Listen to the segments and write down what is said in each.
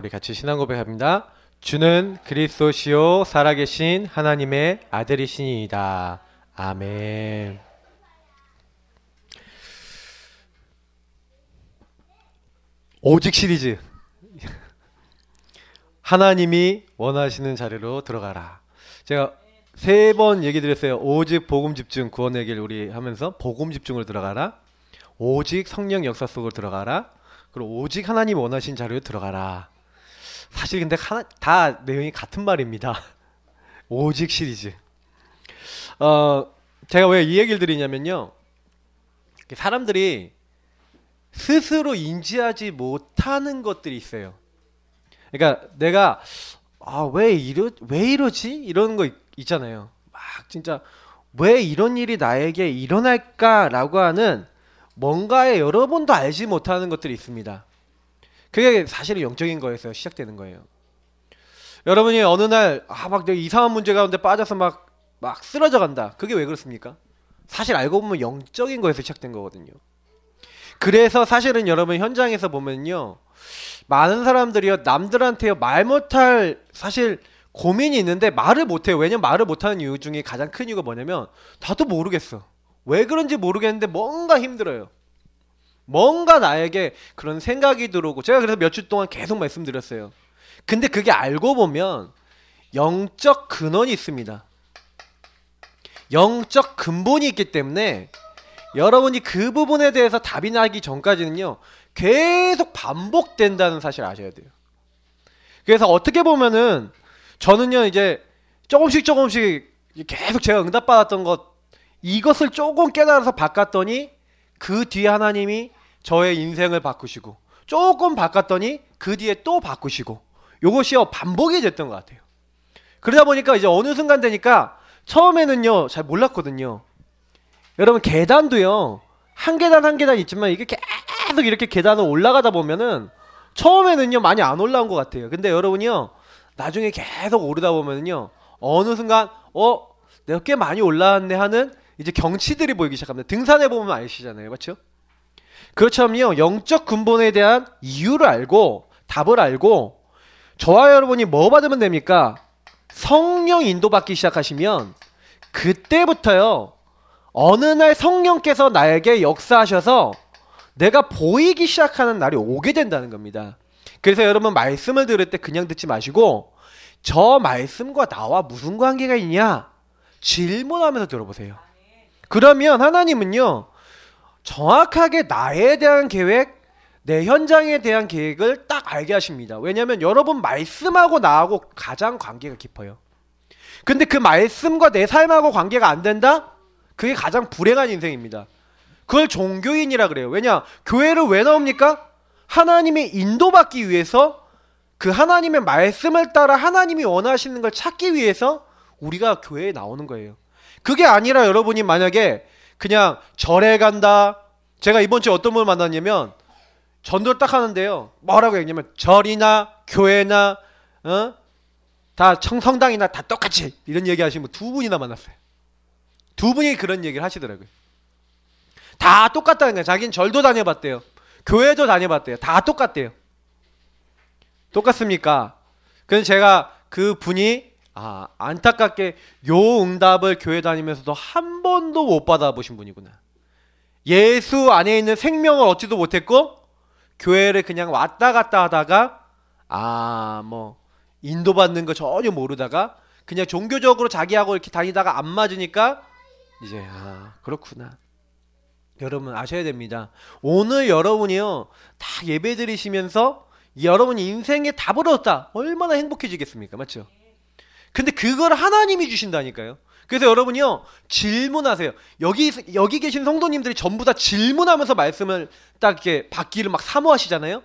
우리 같이 신앙 고백합니다. 주는 그리스도시요 살아계신 하나님의 아들이시니이다. 아멘. 오직 시리즈. 하나님이 원하시는 자리로 들어가라. 제가 3번 얘기 드렸어요. 오직 복음 집중 구원의 길 우리 하면서 복음 집중을 들어가라. 오직 성령 역사 속으로 들어가라. 그리고 오직 하나님 원하신 자리로 들어가라. 사실 근데 다 내용이 같은 말입니다. 오직 시리즈. 제가 왜 이 얘기를 드리냐면요. 사람들이 스스로 인지하지 못하는 것들이 있어요. 그러니까 내가 왜 이러지? 이런 거 있잖아요. 막 진짜 왜 이런 일이 나에게 일어날까라고 하는 뭔가에 여러분도 알지 못하는 것들이 있습니다. 그게 사실은 영적인 거에서 시작되는 거예요. 여러분이 어느 날 막 내가 이상한 문제 가운데 빠져서 막 쓰러져 간다. 그게 왜 그렇습니까? 사실 알고 보면 영적인 거에서 시작된 거거든요. 그래서 사실은 여러분 현장에서 보면요, 많은 사람들이요 남들한테요 말 못할 사실 고민이 있는데 말을 못해요. 왜냐면 말을 못하는 이유 중에 가장 큰 이유가 뭐냐면 나도 모르겠어. 왜 그런지 모르겠는데 뭔가 힘들어요. 뭔가 나에게 그런 생각이 들어오고, 제가 그래서 몇 주 동안 계속 말씀드렸어요. 근데 그게 알고 보면 영적 근원이 있습니다. 영적 근본이 있기 때문에 여러분이 그 부분에 대해서 답이 나기 전까지는요 계속 반복된다는 사실 아셔야 돼요. 그래서 어떻게 보면은 저는요 이제 조금씩 계속 제가 응답받았던 이것을 조금 깨달아서 바꿨더니 그 뒤에 하나님이 저의 인생을 바꾸시고, 조금 바꿨더니 그 뒤에 또 바꾸시고, 요것이요 반복이 됐던 것 같아요. 그러다 보니까 이제 어느 순간 되니까 처음에는요 잘 몰랐거든요. 여러분 계단도요 한 계단 한 계단 있지만 이게 계속 이렇게 계단을 올라가다 보면은 처음에는요 많이 안 올라온 것 같아요. 근데 여러분이요 나중에 계속 오르다 보면은요 어느 순간 내가 꽤 많이 올라왔네 하는 이제 경치들이 보이기 시작합니다. 등산해 보면 아시잖아요, 맞죠? 그렇다면요 영적 근본에 대한 이유를 알고 답을 알고 저와 여러분이 뭐 받으면 됩니까? 성령 인도받기 시작하시면 그때부터요 어느 날 성령께서 나에게 역사하셔서 내가 보이기 시작하는 날이 오게 된다는 겁니다. 그래서 여러분 말씀을 들을 때 그냥 듣지 마시고 저 말씀과 나와 무슨 관계가 있냐 질문하면서 들어보세요. 그러면 하나님은요 정확하게 나에 대한 계획, 내 현장에 대한 계획을 딱 알게 하십니다. 왜냐하면 여러분 말씀하고 나하고 가장 관계가 깊어요. 근데 그 말씀과 내 삶하고 관계가 안 된다? 그게 가장 불행한 인생입니다. 그걸 종교인이라 그래요. 왜냐? 교회를 왜 나옵니까? 하나님의 인도받기 위해서, 그 하나님의 말씀을 따라 하나님이 원하시는 걸 찾기 위해서 우리가 교회에 나오는 거예요. 그게 아니라 여러분이 만약에 그냥 절에 간다. 제가 이번 주에 어떤 분을 만났냐면 전도를 딱 하는데요 뭐라고 했냐면 절이나 교회나 다 성당이나 다 똑같이 이런 얘기 하시는 분 2분이나 만났어요. 2분이 그런 얘기를 하시더라고요. 다 똑같다는 거예요. 자기는 절도 다녀봤대요. 교회도 다녀봤대요. 다 똑같대요. 똑같습니까? 그래서 제가 그 분이 안타깝게 요 응답을 교회 다니면서도 한 번도 못 받아보신 분이구나. 예수 안에 있는 생명을 얻지도 못했고 교회를 그냥 왔다 갔다 하다가 인도받는 거 전혀 모르다가 그냥 종교적으로 자기하고 이렇게 다니다가 안 맞으니까 이제 그렇구나. 여러분 아셔야 됩니다. 오늘 여러분이요 다 예배 드리시면서 여러분이 인생에 답을 얻었다. 얼마나 행복해지겠습니까? 맞죠? 근데 그걸 하나님이 주신다니까요. 그래서 여러분이요 질문하세요. 여기 계신 성도님들이 전부 다 질문하면서 말씀을 딱 이렇게 받기를 막 사모하시잖아요.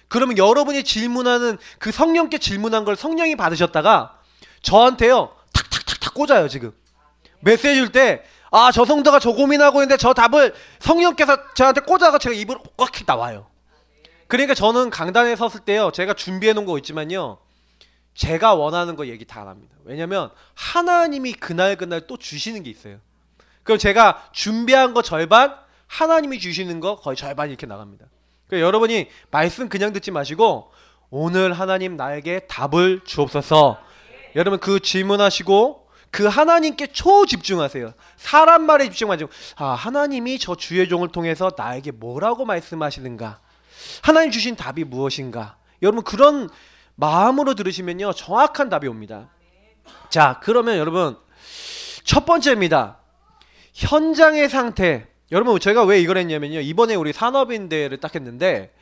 그러면 여러분이 질문하는 그 성령께 질문한 걸 성령이 받으셨다가 저한테요 탁탁탁탁 꽂아요. 지금 메시지 줄 때 저 성도가 저 고민하고 있는데 저 답을 성령께서 저한테 꽂아서 제가 입으로 꽉 나와요. 그러니까 저는 강단에 섰을 때요 제가 준비해 놓은 거 있지만요 제가 원하는 거 얘기 다 안 합니다. 왜냐면 하나님이 그날 또 주시는 게 있어요. 그럼 제가 준비한 거 절반, 하나님이 주시는 거 거의 절반 이렇게 나갑니다. 그러니까 여러분이 말씀 그냥 듣지 마시고 오늘 하나님 나에게 답을 주옵소서. 여러분 그 질문하시고 그 하나님께 초집중하세요. 사람 말에 집중하지 말고 하나님이 저 주의 종을 통해서 나에게 뭐라고 말씀하시는가, 하나님 주신 답이 무엇인가. 여러분 그런 마음으로 들으시면요 정확한 답이 옵니다. 자, 그러면 여러분 첫 번째입니다. 현장의 상태. 여러분 제가 왜 이걸 했냐면요, 이번에 우리 산업인대를 딱 했는데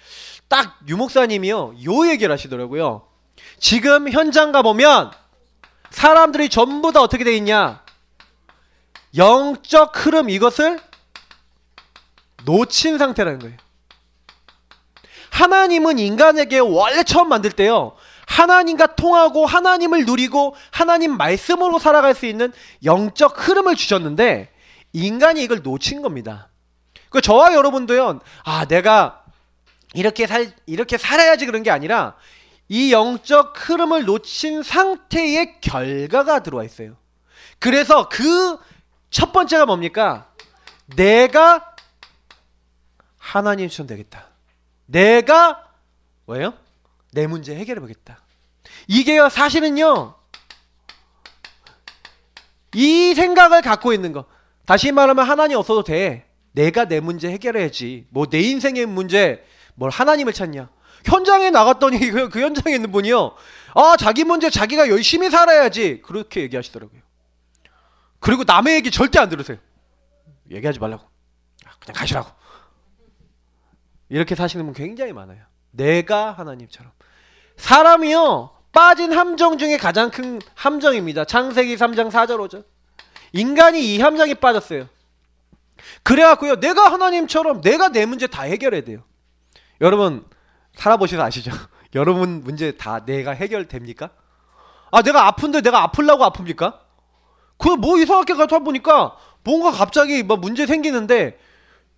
딱 유목사님이요 요 얘기를 하시더라고요. 지금 현장 가보면 사람들이 전부 다 어떻게 돼 있냐, 영적 흐름 이것을 놓친 상태라는 거예요. 하나님은 인간에게 원래 처음 만들 때요 하나님과 통하고 하나님을 누리고 하나님 말씀으로 살아갈 수 있는 영적 흐름을 주셨는데 인간이 이걸 놓친 겁니다. 그 저와 여러분도요 내가 이렇게 살아야지 그런 게 아니라 이 영적 흐름을 놓친 상태의 결과가 들어와 있어요. 그래서 그 첫 번째가 뭡니까? 내가 하나님처럼 되겠다. 내가 뭐예요? 내 문제 해결해 보겠다. 이게요 사실은요 이 생각을 갖고 있는 거, 다시 말하면 하나님 없어도 돼. 내가 내 문제 해결해야지. 뭐 내 인생의 문제 뭘 하나님을 찾냐. 현장에 나갔더니 그 현장에 있는 분이요 자기 문제 자기가 열심히 살아야지 그렇게 얘기하시더라고요. 그리고 남의 얘기 절대 안 들으세요. 얘기하지 말라고, 그냥 가시라고. 이렇게 사시는 분 굉장히 많아요. 내가 하나님처럼. 사람이요 빠진 함정 중에 가장 큰 함정입니다. 창세기 3장 4절 5절. 인간이 이 함정에 빠졌어요. 그래갖고요 내가 하나님처럼 내가 내 문제 다 해결해야 돼요. 여러분 살아보셔서 아시죠? 여러분 문제 다 내가 해결됩니까? 내가 아픈데 내가 아플라고 아픕니까? 뭐 이상하게 가다 보니까 뭔가 갑자기 막 문제 생기는데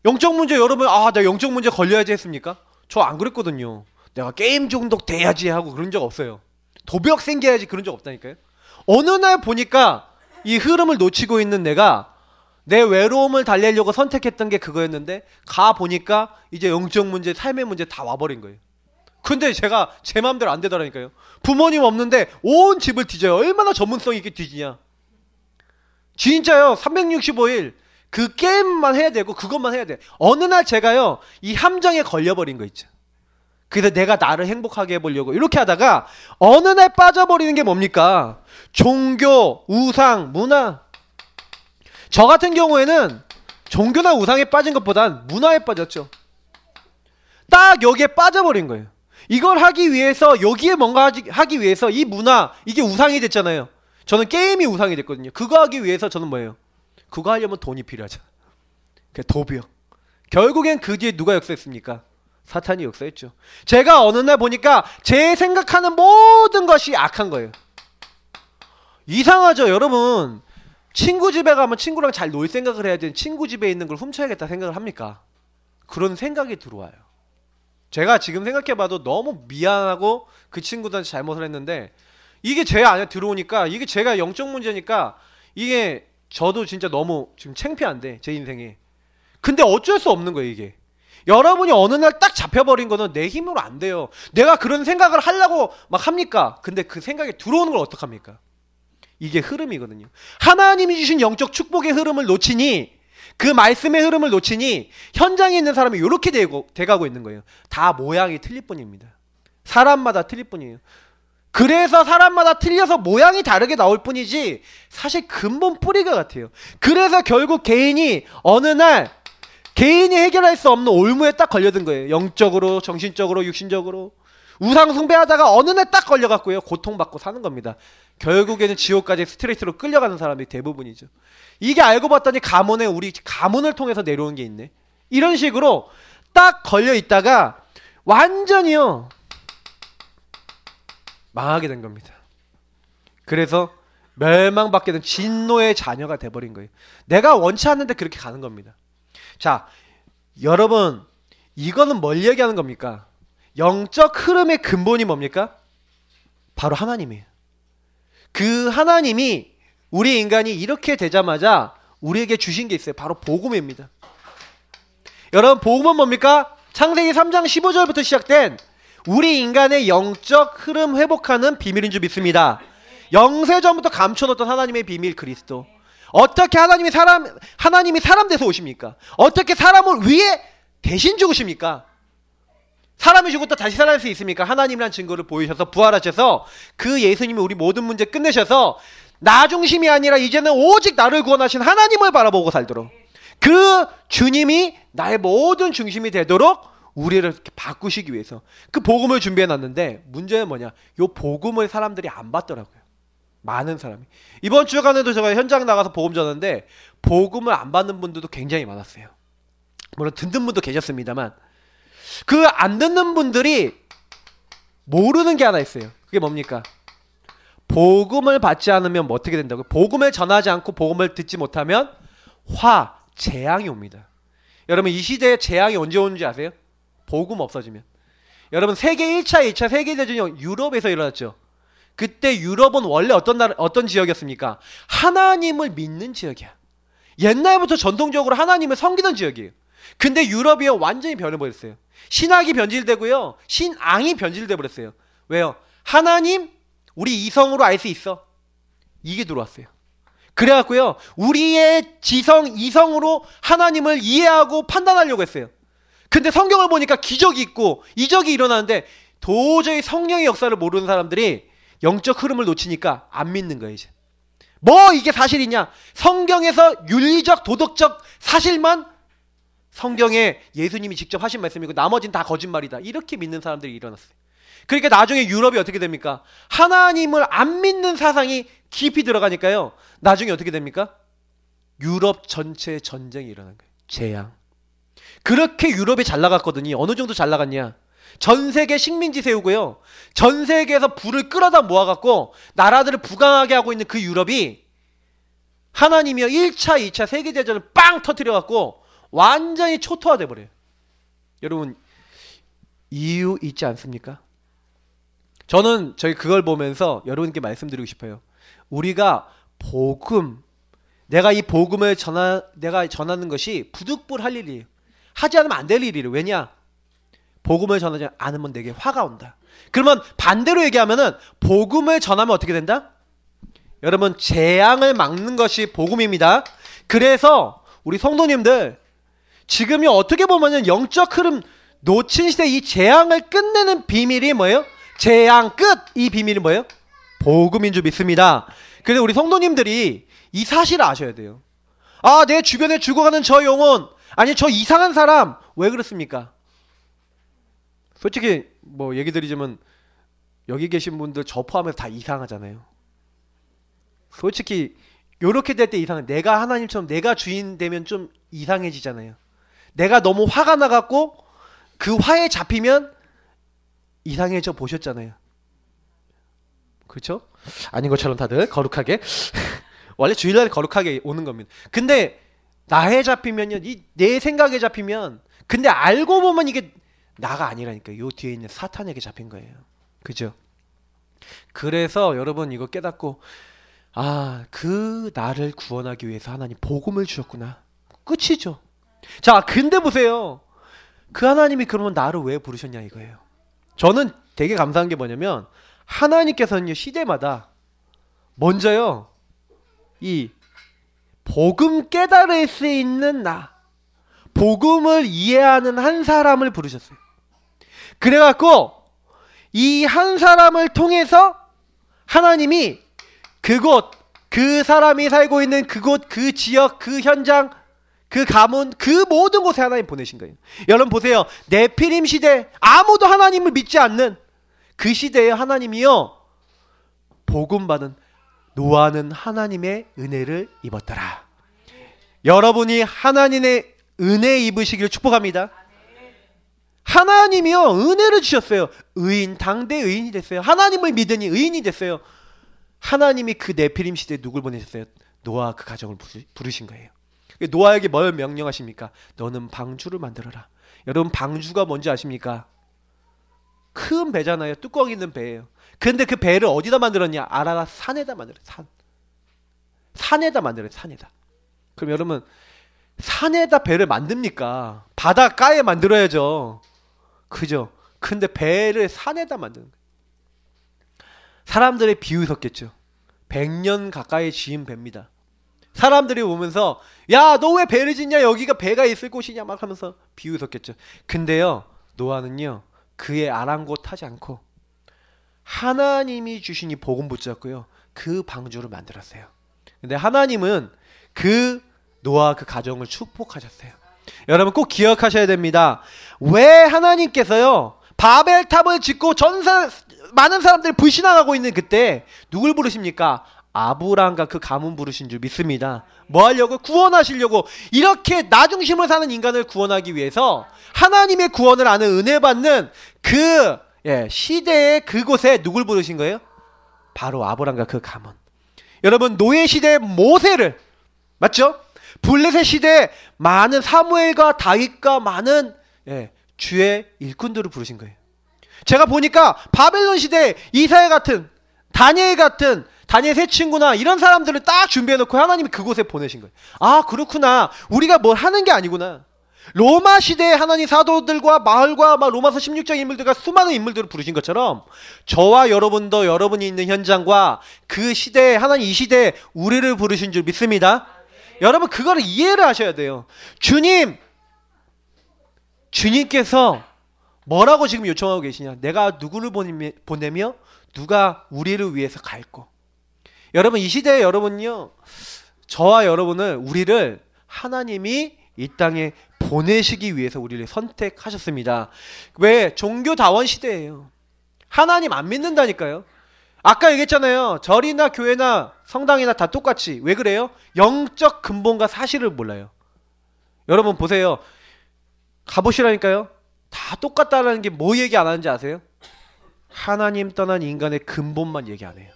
영적 문제, 여러분 내가 영적 문제 걸려야지 했습니까? 저 안 그랬거든요. 내가 게임 중독 돼야지 하고 그런 적 없어요. 도벽 생겨야지 그런 적 없다니까요. 어느 날 보니까 이 흐름을 놓치고 있는 내가 내 외로움을 달래려고 선택했던 게 그거였는데 가보니까 이제 영적 문제, 삶의 문제 다 와버린 거예요. 근데 제가 제 마음대로 안 되더라니까요. 부모님 없는데 온 집을 뒤져요. 얼마나 전문성 있게 뒤지냐. 진짜요 365일 그 게임만 해야 되고 그것만 해야 돼. 어느 날 제가요 이 함정에 걸려버린 거 있죠. 그래서 내가 나를 행복하게 해보려고 이렇게 하다가 어느 날 빠져버리는 게 뭡니까? 종교, 우상, 문화. 저 같은 경우에는 종교나 우상에 빠진 것보단 문화에 빠졌죠. 딱 여기에 빠져버린 거예요. 이걸 하기 위해서, 여기에 뭔가 하기 위해서 이 문화, 이게 우상이 됐잖아요. 저는 게임이 우상이 됐거든요. 그거 하기 위해서 저는 뭐예요? 그거 하려면 돈이 필요하잖아. 도벽. 결국엔 그 뒤에 누가 역사했습니까? 사탄이 역사했죠. 제가 어느 날 보니까 제 생각하는 모든 것이 악한 거예요. 이상하죠 여러분. 친구 집에 가면 친구랑 잘 놀 생각을 해야 되는 친구 집에 있는 걸 훔쳐야겠다 생각을 합니까? 그런 생각이 들어와요. 제가 지금 생각해봐도 너무 미안하고 그 친구들한테 잘못을 했는데 이게 제 안에 들어오니까 이게 제가 영적 문제니까 이게 저도 진짜 너무 지금 창피한데 제 인생에. 근데 어쩔 수 없는 거예요 이게. 여러분이 어느 날 딱 잡혀버린 거는 내 힘으로 안 돼요. 내가 그런 생각을 하려고 막 합니까? 근데 그 생각이 들어오는 걸 어떡합니까? 이게 흐름이거든요. 하나님이 주신 영적 축복의 흐름을 놓치니, 그 말씀의 흐름을 놓치니 현장에 있는 사람이 이렇게 돼가고 있는 거예요. 다 모양이 틀릴 뿐입니다. 사람마다 틀릴 뿐이에요. 그래서 사람마다 틀려서 모양이 다르게 나올 뿐이지 사실 근본 뿌리가 같아요. 그래서 결국 개인이 어느 날 개인이 해결할 수 없는 올무에 딱 걸려든 거예요. 영적으로, 정신적으로, 육신적으로. 우상 숭배하다가 어느 날 딱 걸려갖고요 고통받고 사는 겁니다. 결국에는 지옥까지 스트레이트로 끌려가는 사람이 대부분이죠. 이게 알고 봤더니 가문에 우리 가문을 통해서 내려온 게 있네. 이런 식으로 딱 걸려 있다가 완전히요 망하게 된 겁니다. 그래서 멸망받게 된 진노의 자녀가 돼버린 거예요. 내가 원치 않는데 그렇게 가는 겁니다. 자, 여러분 이거는 뭘 얘기하는 겁니까? 영적 흐름의 근본이 뭡니까? 바로 하나님이에요. 그 하나님이 우리 인간이 이렇게 되자마자 우리에게 주신 게 있어요. 바로 복음입니다. 여러분 복음은 뭡니까? 창세기 3장 15절부터 시작된 우리 인간의 영적 흐름 회복하는 비밀인 줄 믿습니다. 영세전부터 감춰놓던 하나님의 비밀 그리스도. 어떻게 하나님이 사람 돼서 오십니까? 어떻게 사람을 위해 대신 죽으십니까? 사람이 죽었다 다시 살아날 수 있습니까? 하나님이란 증거를 보이셔서 부활하셔서 그 예수님이 우리 모든 문제 끝내셔서 나 중심이 아니라 이제는 오직 나를 구원하신 하나님을 바라보고 살도록, 그 주님이 나의 모든 중심이 되도록 우리를 이렇게 바꾸시기 위해서 그 복음을 준비해 놨는데, 문제는 뭐냐? 요 복음을 사람들이 안 받더라고요. 많은 사람이. 이번 주간에도 제가 현장 나가서 복음 전하는데 복음을 안 받는 분들도 굉장히 많았어요. 물론 듣는 분도 계셨습니다만, 그 안 듣는 분들이 모르는 게 하나 있어요. 그게 뭡니까? 복음을 받지 않으면 뭐 어떻게 된다고요? 복음을 전하지 않고 복음을 듣지 못하면 재앙이 옵니다. 여러분, 이 시대에 재앙이 언제 오는지 아세요? 복음 없어지면. 여러분, 세계 1차, 2차 세계대전이 유럽에서 일어났죠. 그때 유럽은 원래 어떤 지역이었습니까? 하나님을 믿는 지역이야. 옛날부터 전통적으로 하나님을 섬기던 지역이에요. 근데 유럽이 완전히 변해버렸어요. 신학이 변질되고요, 신앙이 변질돼 버렸어요. 왜요? 하나님, 우리 이성으로 알 수 있어. 이게 들어왔어요. 그래갖고요, 우리의 이성으로 하나님을 이해하고 판단하려고 했어요. 근데 성경을 보니까 기적이 있고 이적이 일어나는데 도저히 성령의 역사를 모르는 사람들이 영적 흐름을 놓치니까 안 믿는 거예요. 이제 뭐 이게 사실이냐? 성경에서 윤리적 도덕적 사실만 성경에 예수님이 직접 하신 말씀이고 나머지는 다 거짓말이다, 이렇게 믿는 사람들이 일어났어요. 그러니까 나중에 유럽이 어떻게 됩니까? 하나님을 안 믿는 사상이 깊이 들어가니까요, 나중에 어떻게 됩니까? 유럽 전체에 전쟁이 일어난 거예요. 재앙. 그렇게 유럽이 잘 나갔거든요. 어느 정도 잘 나갔냐? 전 세계 식민지 세우고요, 전 세계에서 불을 끌어다 모아갖고 나라들을 부강하게 하고 있는 그 유럽이 하나님이요 1차 2차 세계대전을 빵 터뜨려갖고 완전히 초토화돼 버려요. 여러분, 이유 있지 않습니까? 저는 그걸 보면서 여러분께 말씀드리고 싶어요. 우리가 복음, 내가 이 복음을 내가 전하는 것이 부득불할 일이에요. 하지 않으면 안 될 일이에요. 왜냐? 복음을 전하지 않으면 내게 화가 온다. 그러면 반대로 얘기하면은 복음을 전하면 어떻게 된다? 여러분, 재앙을 막는 것이 복음입니다. 그래서 우리 성도님들, 지금이 어떻게 보면은 영적 흐름 놓친 시대 이 재앙을 끝내는 비밀이 뭐예요? 재앙 끝! 이 비밀이 뭐예요? 복음인 줄 믿습니다. 그래서 우리 성도님들이 이 사실을 아셔야 돼요. 아, 내 주변에 죽어가는 저 영혼, 아니 저 이상한 사람, 왜 그렇습니까? 솔직히 뭐 얘기 드리자면 여기 계신 분들 저 포함해서 다 이상하잖아요. 솔직히 요렇게 될 때 이상해. 내가 하나님처럼 내가 주인 되면 좀 이상해지잖아요. 내가 너무 화가 나갖고 그 화에 잡히면 이상해져 보셨잖아요. 그렇죠? 아닌 것처럼 다들 거룩하게 원래 주일날 거룩하게 오는 겁니다. 근데 나에 잡히면요, 내 생각에 잡히면, 근데 알고 보면 이게 나가 아니라니까요. 요 뒤에 있는 사탄에게 잡힌 거예요. 그죠? 그래서 여러분 이거 깨닫고, 아, 그 나를 구원하기 위해서 하나님 복음을 주셨구나. 끝이죠. 자, 근데 보세요. 그 하나님이 그러면 나를 왜 부르셨냐 이거예요. 저는 되게 감사한 게 뭐냐면, 하나님께서는요, 시대마다 먼저요, 이 복음 깨달을 수 있는 복음을 이해하는 한 사람을 부르셨어요. 그래갖고 이 한 사람을 통해서 하나님이 그곳, 그 사람이 살고 있는 그곳, 그 지역, 그 현장, 그 가문, 그 모든 곳에 하나님 보내신 거예요. 여러분 보세요. 네피림 시대, 아무도 하나님을 믿지 않는 그 시대에 하나님이요, 복음 받은 노아는 하나님의 은혜를 입었더라. 여러분이 하나님의 은혜 입으시기를 축복합니다. 하나님이요, 은혜를 주셨어요. 당대 의인이 됐어요. 하나님을 믿으니 의인이 됐어요. 하나님이 그 네피림 시대에 누굴 보내셨어요? 노아 그 가정을 부르신 거예요. 노아에게 뭘 명령하십니까? 너는 방주를 만들어라. 여러분, 방주가 뭔지 아십니까? 큰 배잖아요. 뚜껑 있는 배예요. 근데 그 배를 어디다 만들었냐? 아라랏 산에다 만들었어요. 산에다 만들어요. 산에다. 그럼 여러분, 산에다 배를 만듭니까? 바닷가에 만들어야죠. 그죠? 근데 배를 산에다 만드는 거예요. 사람들의 비유 섞겠죠. 100년 가까이 지은 배입니다. 사람들이 오면서 야, 너 왜 배를 짓냐? 여기가 배가 있을 곳이냐? 막 하면서 비유 섞겠죠. 근데요, 노아는요, 그의 아랑곳하지 않고 하나님이 주신 이 복음 붙잡고요, 그 방주를 만들었어요. 근데 하나님은 그 노아 그 가정을 축복하셨어요. 여러분 꼭 기억하셔야 됩니다. 왜 하나님께서요 바벨탑을 짓고 많은 사람들이 불신앙하고 있는 그때 누굴 부르십니까? 아브라함과 그 가문 부르신 줄 믿습니다. 뭐 하려고? 구원하시려고. 이렇게 나 중심으로 사는 인간을 구원하기 위해서 하나님의 구원을 아는 은혜 받는 그 시대의 그곳에 누굴 부르신 거예요? 바로 아브라함과 그 가문. 여러분 노예 시대의 모세를, 맞죠? 블레셋 시대에 많은 사무엘과 다윗과 많은 주의 일꾼들을 부르신 거예요. 제가 보니까 바벨론 시대에 이사야 같은, 다니엘 같은, 다니엘 세 친구나 이런 사람들을 딱 준비해놓고 하나님이 그곳에 보내신 거예요. 아, 그렇구나. 우리가 뭘 하는 게 아니구나. 로마 시대에 하나님 사도들과 마을과 로마서 16장 인물들과 수많은 인물들을 부르신 것처럼 저와 여러분도 여러분이 있는 현장과 그 시대에 하나님 이 시대에 우리를 부르신 줄 믿습니다. 여러분 그거를 이해를 하셔야 돼요. 주님께서 뭐라고 지금 요청하고 계시냐? 내가 누구를 보내며 누가 우리를 위해서 갈고. 여러분 이 시대에 여러분요, 저와 여러분을, 우리를 하나님이 이 땅에 보내시기 위해서 우리를 선택하셨습니다. 왜? 종교다원 시대예요. 하나님 안 믿는다니까요. 아까 얘기했잖아요. 절이나 교회나 성당이나 다 똑같이. 왜 그래요? 영적 근본과 사실을 몰라요. 여러분 보세요. 가보시라니까요. 다 똑같다라는 게 뭐 얘기 안 하는지 아세요? 하나님 떠난 인간의 근본만 얘기 안 해요.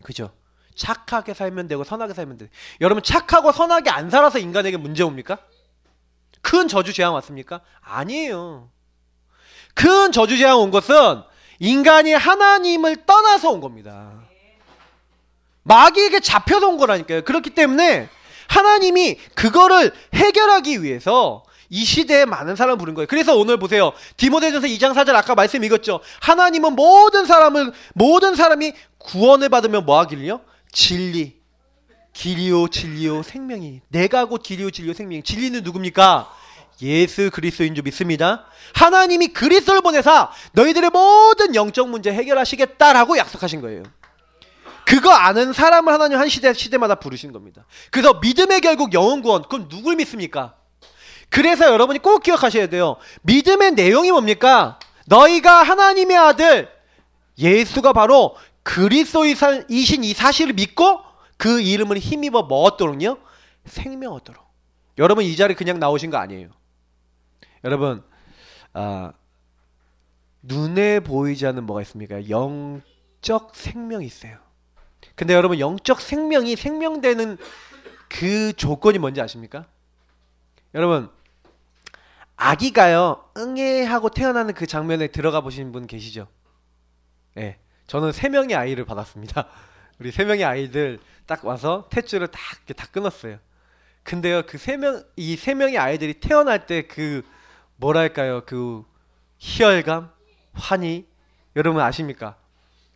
그죠? 착하게 살면 되고 선하게 살면 돼. 여러분 착하고 선하게 안 살아서 인간에게 문제 옵니까? 큰 저주 재앙 왔습니까? 아니에요. 큰 저주 재앙 온 것은 인간이 하나님을 떠나서 온 겁니다. 마귀에게 잡혀서 온 거라니까요. 그렇기 때문에 하나님이 그거를 해결하기 위해서 이 시대에 많은 사람을 부른 거예요. 그래서 오늘 보세요. 디모데전서 2장 4절 아까 말씀 읽었죠. 하나님은 모든 사람이 구원을 받으면 뭐 하길요? 진리, 길이요 진리요 생명이. 내가 곧 길이요 진리요 생명이. 진리는 누굽니까? 예수 그리스도인 줄 믿습니다. 하나님이 그리스도를 보내사 너희들의 모든 영적 문제 해결하시겠다라고 약속하신 거예요. 그거 아는 사람을 하나님 한 시대마다 부르신 겁니다. 그래서 믿음의 결국 영혼 구원. 그럼 누굴 믿습니까? 그래서 여러분이 꼭 기억하셔야 돼요. 믿음의 내용이 뭡니까? 너희가 하나님의 아들 예수가 바로 그리스도이신 이 사실을 믿고 그 이름을 힘입어 뭐 얻도록요? 생명 얻도록. 여러분 이 자리에 그냥 나오신 거 아니에요. 여러분 눈에 보이지 않는 뭐가 있습니까? 영적 생명이 있어요. 근데 여러분 영적 생명이 생명되는 그 조건이 뭔지 아십니까? 여러분 아기가요 응애 하고 태어나는 그 장면에 들어가 보신 분 계시죠? 네, 저는 3명의 아이를 받았습니다. 우리 3명의 아이들 딱 와서 탯줄을 다 끊었어요. 근데요 이 3명의 아이들이 태어날 때 그 뭐랄까요 그 희열감, 환희, 여러분 아십니까?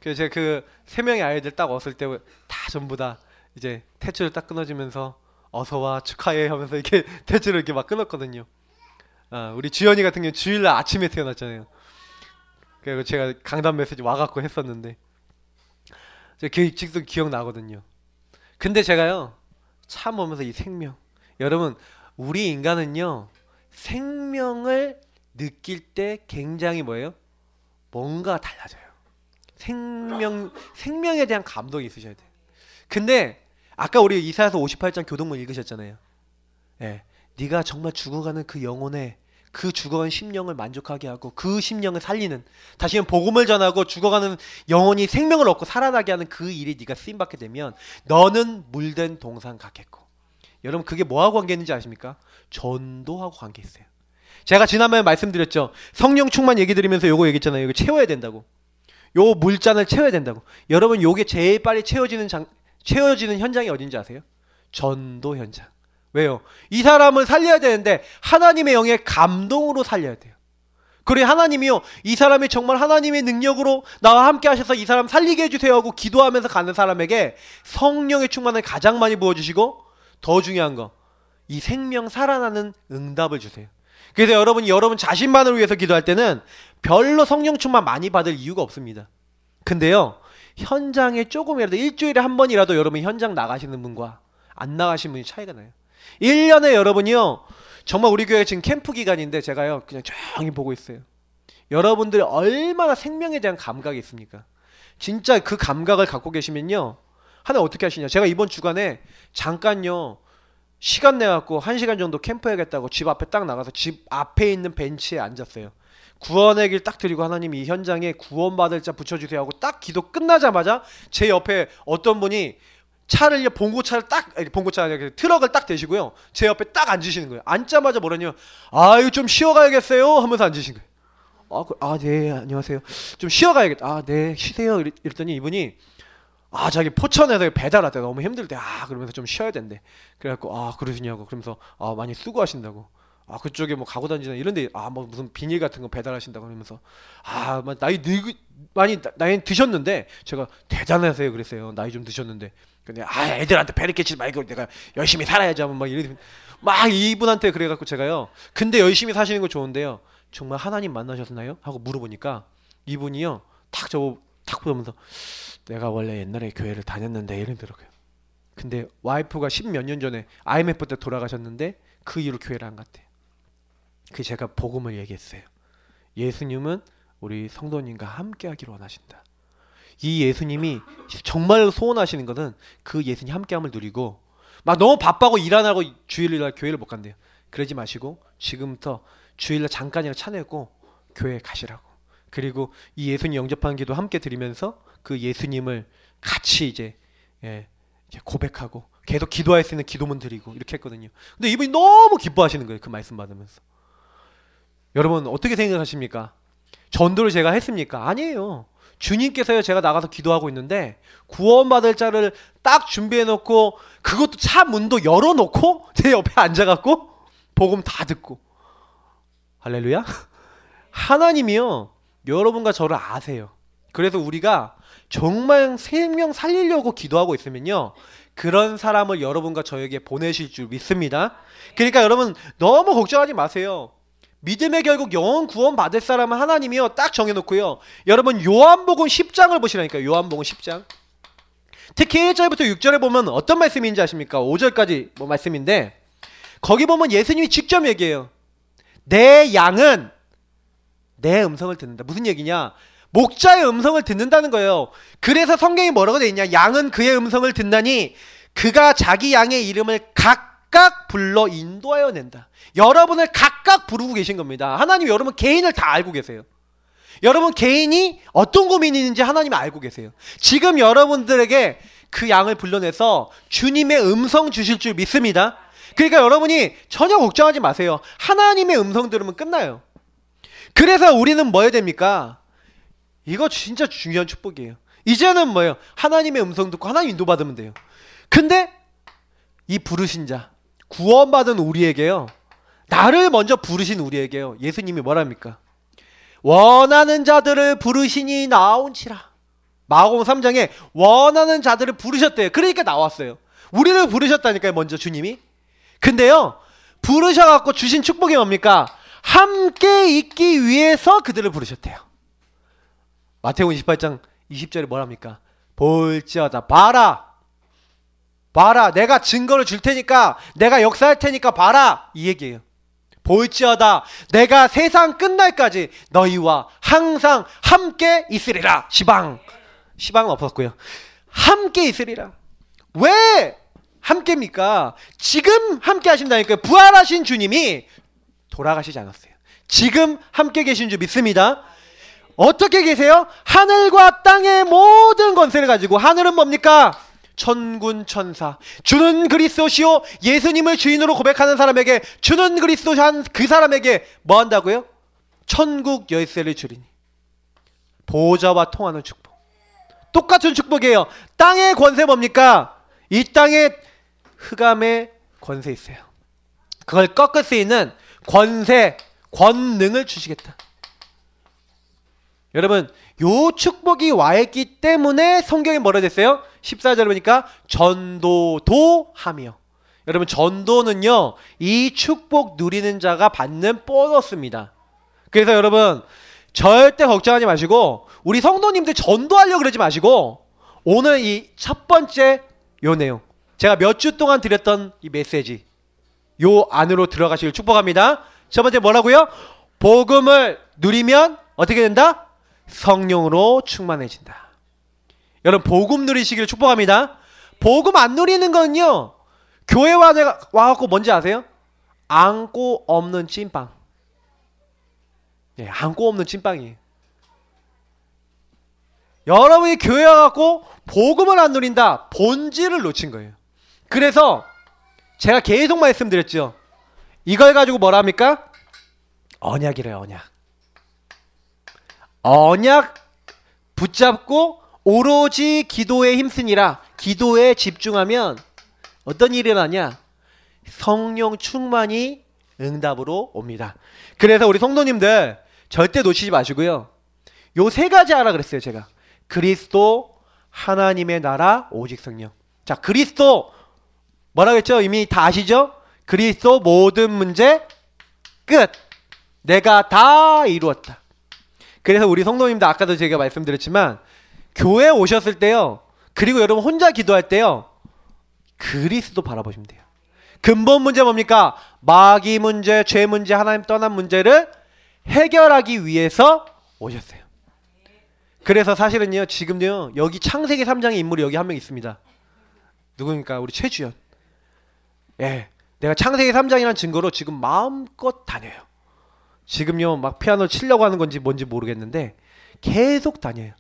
그래서 제가 그 3명의 아이들 딱 왔을 때 다 전부 다 이제 탯줄을 딱 끊어주면서 어서와 축하해 하면서 이렇게 탯줄을 이렇게 막 끊었거든요. 우리 주연이 같은 경우 주일날 아침에 태어났잖아요. 그리고 제가 강단 메시지 와갖고 했었는데 제가 직접 기억나거든요. 근데 제가요 참 보면서 이 생명, 여러분 우리 인간은요 생명을 느낄 때 굉장히 뭐예요? 뭔가 달라져요. 생명에 대한 감동이 있으셔야 돼요. 근데 아까 우리 이사야서 58장 교동문 읽으셨잖아요. 예, 네가 정말 죽어가는 그 영혼에 그 죽어간 심령을 만족하게 하고 그 심령을 살리는, 다시는 복음을 전하고 죽어가는 영혼이 생명을 얻고 살아나게 하는 그 일이 네가 쓰임받게 되면 너는 물된 동산 같겠고. 여러분 그게 뭐하고 관계 있는지 아십니까? 전도하고 관계 있어요. 제가 지난번에 말씀드렸죠. 성령 충만 얘기 드리면서 요거 얘기했잖아요. 이거 채워야 된다고. 요 물잔을 채워야 된다고. 여러분 요게 제일 빨리 채워지는 현장이 어딘지 아세요? 전도 현장. 왜요? 이 사람을 살려야 되는데 하나님의 영의 감동으로 살려야 돼요. 그래 하나님이요 이 사람이 정말 하나님의 능력으로 나와 함께 하셔서 이 사람 살리게 해주세요 하고 기도하면서 가는 사람에게 성령의 충만을 가장 많이 부어주시고 더 중요한 거 이 생명 살아나는 응답을 주세요. 그래서 여러분 자신만을 위해서 기도할 때는 별로 성령 충만 많이 받을 이유가 없습니다. 근데요 현장에 조금이라도 일주일에 한 번이라도 여러분 현장 나가시는 분과 안 나가시는 분이 차이가 나요. 1년에 여러분이요 정말 우리 교회 지금 캠프 기간인데 제가요 그냥 조용히 보고 있어요. 여러분들이 얼마나 생명에 대한 감각이 있습니까? 진짜 그 감각을 갖고 계시면요 하나 어떻게 하시냐, 제가 이번 주간에 잠깐요 시간 내갖고 1시간 정도 캠프 해야겠다고 집 앞에 딱 나가서 집 앞에 있는 벤치에 앉았어요. 구원의 길 딱 드리고 하나님 이 현장에 구원받을 자 붙여주세요 하고 딱 기도 끝나자마자 제 옆에 어떤 분이 차를 봉고차를 딱 봉고차 아니라 트럭을 딱 대시고요 제 옆에 딱 앉으시는 거예요. 앉자마자 뭐라냐, 아유 좀 쉬어가야겠어요 하면서 앉으신 거예요. 네 안녕하세요, 좀 쉬어가야겠다. 아 네 쉬세요. 이랬더니 이분이 자기 포천에서 배달 왔대 너무 힘들 때 그러면서 좀 쉬어야 된대. 그래갖고 그러시냐고 그러면서 많이 수고하신다고, 그쪽에 뭐 가구 단지나 이런데 뭐 무슨 비닐 같은 거 배달하신다고 그러면서 나이 드셨는데 제가 대단하세요 그랬어요. 나이 좀 드셨는데 근데 애들한테 배를 끼치지 말고 내가 열심히 살아야지 하면 막 이분한테 그래갖고 제가요 근데 열심히 사시는 거 좋은데요 정말 하나님 만나셨나요? 하고 물어보니까 이분이요 탁 보면서 내가 원래 옛날에 교회를 다녔는데 이러더라고요. 근데 와이프가 10몇 년 전에 IMF 때 돌아가셨는데 그 이후로 교회를 안 갔대요. 그 제가 복음을 얘기했어요. 예수님은 우리 성도님과 함께 하기를 원하신다. 이 예수님이 정말 소원하시는 것은 그 예수님 함께함을 누리고 막 너무 바빠고 일 안 하고 주일날 교회를 못 간대요. 그러지 마시고 지금부터 주일날 잠깐이라도 차내고 교회에 가시라고. 그리고 이 예수님 영접하는 기도 함께 드리면서 그 예수님을 같이 이제 고백하고 계속 기도할 수 있는 기도문 드리고 이렇게 했거든요. 근데 이분이 너무 기뻐하시는 거예요. 그 말씀 받으면서. 여러분 어떻게 생각하십니까? 전도를 제가 했습니까? 아니에요. 주님께서요 제가 나가서 기도하고 있는데 구원받을 자를 딱 준비해놓고 그것도 차 문도 열어놓고 제 옆에 앉아갖고 복음 다 듣고, 할렐루야. 하나님이요 여러분과 저를 아세요. 그래서 우리가 정말 생명 살리려고 기도하고 있으면요 그런 사람을 여러분과 저에게 보내실 줄 믿습니다. 그러니까 여러분 너무 걱정하지 마세요. 믿음의 결국 영원 구원 받을 사람은 하나님이요 딱 정해놓고요. 여러분 요한복음 10장을 보시라니까요. 요한복음 10장 특히 1절부터 6절에 보면 어떤 말씀인지 아십니까? 5절까지 말씀인데 거기 보면 예수님이 직접 얘기해요. 내 양은 내 음성을 듣는다. 무슨 얘기냐? 목자의 음성을 듣는다는 거예요. 그래서 성경이 뭐라고 되어 있냐? 양은 그의 음성을 듣나니 그가 자기 양의 이름을 각각 불러 인도하여 낸다. 여러분을 각각 부르고 계신 겁니다. 하나님 여러분 개인을 다 알고 계세요. 여러분 개인이 어떤 고민이 있는지 하나님이 알고 계세요. 지금 여러분들에게 그 양을 불러내서 주님의 음성 주실 줄 믿습니다. 그러니까 여러분이 전혀 걱정하지 마세요. 하나님의 음성 들으면 끝나요. 그래서 우리는 뭐 해야 됩니까? 이거 진짜 중요한 축복이에요. 이제는 뭐예요? 하나님의 음성 듣고 하나님 인도받으면 돼요. 근데 이 부르신 자, 구원받은 우리에게요, 나를 먼저 부르신 우리에게요, 예수님이 뭐랍니까? 원하는 자들을 부르시니 나온지라. 마가복음 3장에 원하는 자들을 부르셨대요. 그러니까 나왔어요. 우리를 부르셨다니까요, 먼저 주님이. 근데요, 부르셔갖고 주신 축복이 뭡니까? 함께 있기 위해서 그들을 부르셨대요. 마태복음 28장 20절에 뭐랍니까? 볼지어다 봐라 내가 증거를 줄 테니까 내가 역사할 테니까 봐라 이 얘기예요. 볼지어다 내가 세상 끝날까지 너희와 항상 함께 있으리라. 시방은 없었고요. 함께 있으리라. 왜 함께입니까? 지금 함께 하신다니까요. 부활하신 주님이 돌아가시지 않았어요. 지금 함께 계신 줄 믿습니다. 어떻게 계세요? 하늘과 땅의 모든 권세를 가지고. 하늘은 뭡니까? 천군 천사. 주는 그리스도시요 예수님을 주인으로 고백하는 사람에게, 주는 그리스도 한 그 사람에게 뭐 한다고요? 천국 열쇠를 주리니. 보좌와 통하는 축복. 똑같은 축복이에요. 땅의 권세 뭡니까? 이 땅에 흑암의 권세 있어요. 그걸 꺾을 수 있는 권세, 권능을 주시겠다. 여러분 요 축복이 와 있기 때문에 성경에 뭐라 됐어요? 14절 보니까 전도도 하며. 여러분 전도는요 이 축복 누리는 자가 받는 보너스입니다. 그래서 여러분 절대 걱정하지 마시고 우리 성도님들 전도하려고 그러지 마시고 오늘 이 첫 번째 요 내용 제가 몇 주 동안 드렸던 이 메시지 요 안으로 들어가시길 축복합니다. 첫 번째 뭐라고요? 복음을 누리면 어떻게 된다? 성령으로 충만해진다. 여러분 복음 누리시기를 축복합니다. 복음 안 누리는 건요 교회 와갖고 뭔지 아세요? 안고 없는 찐빵. 예, 안고 없는 찐빵이에요. 여러분이 교회 와갖고 복음을 안 누린다. 본질을 놓친 거예요. 그래서 제가 계속 말씀드렸죠. 이걸 가지고 뭐라 합니까? 언약이래요. 언약. 언약 붙잡고 오로지 기도에 힘쓰니라. 기도에 집중하면 어떤 일이 일어나냐? 성령 충만이 응답으로 옵니다. 그래서 우리 성도님들 절대 놓치지 마시고요. 요 세 가지 하라 그랬어요. 제가 그리스도, 하나님의 나라, 오직 성령. 자, 그리스도 뭐라고 했죠? 이미 다 아시죠? 그리스도 모든 문제 끝. 내가 다 이루었다. 그래서 우리 성도님들 아까도 제가 말씀드렸지만 교회 오셨을 때요. 그리고 여러분 혼자 기도할 때요. 그리스도 바라보시면 돼요. 근본 문제 뭡니까? 마귀 문제, 죄 문제, 하나님 떠난 문제를 해결하기 위해서 오셨어요. 그래서 사실은요. 지금요. 여기 창세기 3장의 인물이 여기 한 명 있습니다. 누구입니까? 우리 최주연. 예, 내가 창세기 3장이라는 증거로 지금 마음껏 다녀요. 지금요. 막 피아노 치려고 하는 건지 뭔지 모르겠는데 계속 다녀요.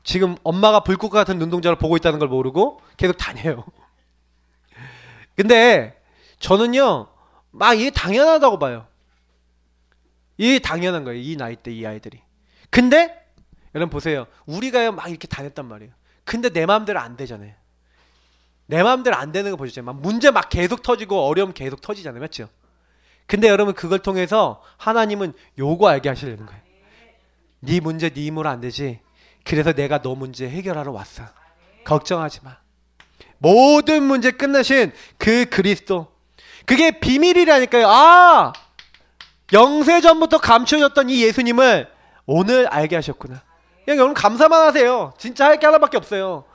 지금 엄마가 불꽃 같은 눈동자를 보고 있다는 걸 모르고 계속 다녀요. 근데 저는요. 막 이게 당연하다고 봐요. 이게 당연한 거예요. 이 나이 때 이 아이들이. 근데 여러분 보세요. 우리가요 막 이렇게 다녔단 말이에요. 근데 내 마음대로 안 되잖아요. 내 마음대로 안 되는 거 보셨죠? 막 문제 막 계속 터지고 어려움 계속 터지잖아요. 맞죠? 근데 여러분 그걸 통해서 하나님은 요거 알게 하시려는 거예요. 네 문제 네 힘으로 안 되지. 그래서 내가 너 문제 해결하러 왔어. 걱정하지 마. 모든 문제 끝내신 그 그리스도. 그게 비밀이라니까요. 아! 영세전부터 감춰졌던 이 예수님을 오늘 알게 하셨구나. 그냥 여러분 감사만 하세요. 진짜 할 게 하나밖에 없어요.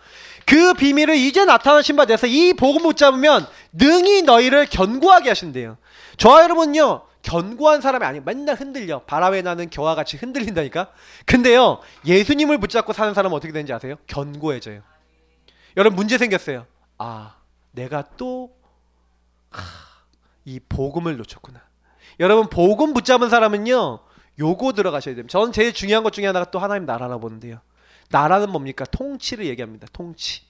그 비밀을 이제 나타나신 바 돼서 이 복음 붙잡으면 능히 너희를 견고하게 하신대요. 저와 여러분은요 견고한 사람이 아니에요. 맨날 흔들려. 바람에 나는 겨와 같이 흔들린다니까. 근데요 예수님을 붙잡고 사는 사람은 어떻게 되는지 아세요? 견고해져요. 여러분 문제 생겼어요. 아 내가 또 이 복음을 놓쳤구나. 여러분 복음 붙잡은 사람은요 요거 들어가셔야 됩니다. 저는 제일 중요한 것 중에 하나가 또 하나님 나라라고 보는데요. 나라는 뭡니까? 통치를 얘기합니다. 통치.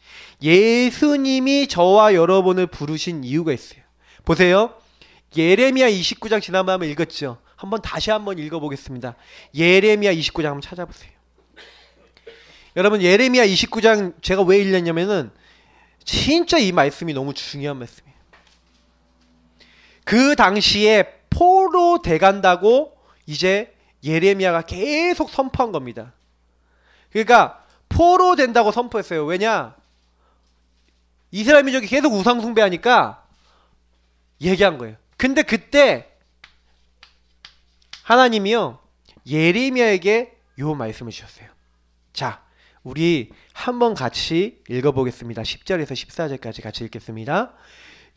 예수님이 저와 여러분을 부르신 이유가 있어요. 보세요. 예레미야 29장 지난번에 한번 읽었죠. 다시 한번 읽어보겠습니다. 예레미야 29장 한번 찾아보세요. 여러분 예레미야 29장 제가 왜 읽렸냐면은 진짜 이 말씀이 너무 중요한 말씀이에요. 그 당시에 포로 돼간다고 이제 예레미야가 계속 선포한 겁니다. 그러니까 포로 된다고 선포했어요. 왜냐? 이스라엘 민족이 계속 우상 숭배하니까 얘기한 거예요. 근데 그때 하나님이요 예레미야에게 요 말씀을 주셨어요. 자, 우리 한번 같이 읽어보겠습니다. 10절에서 14절까지 같이 읽겠습니다.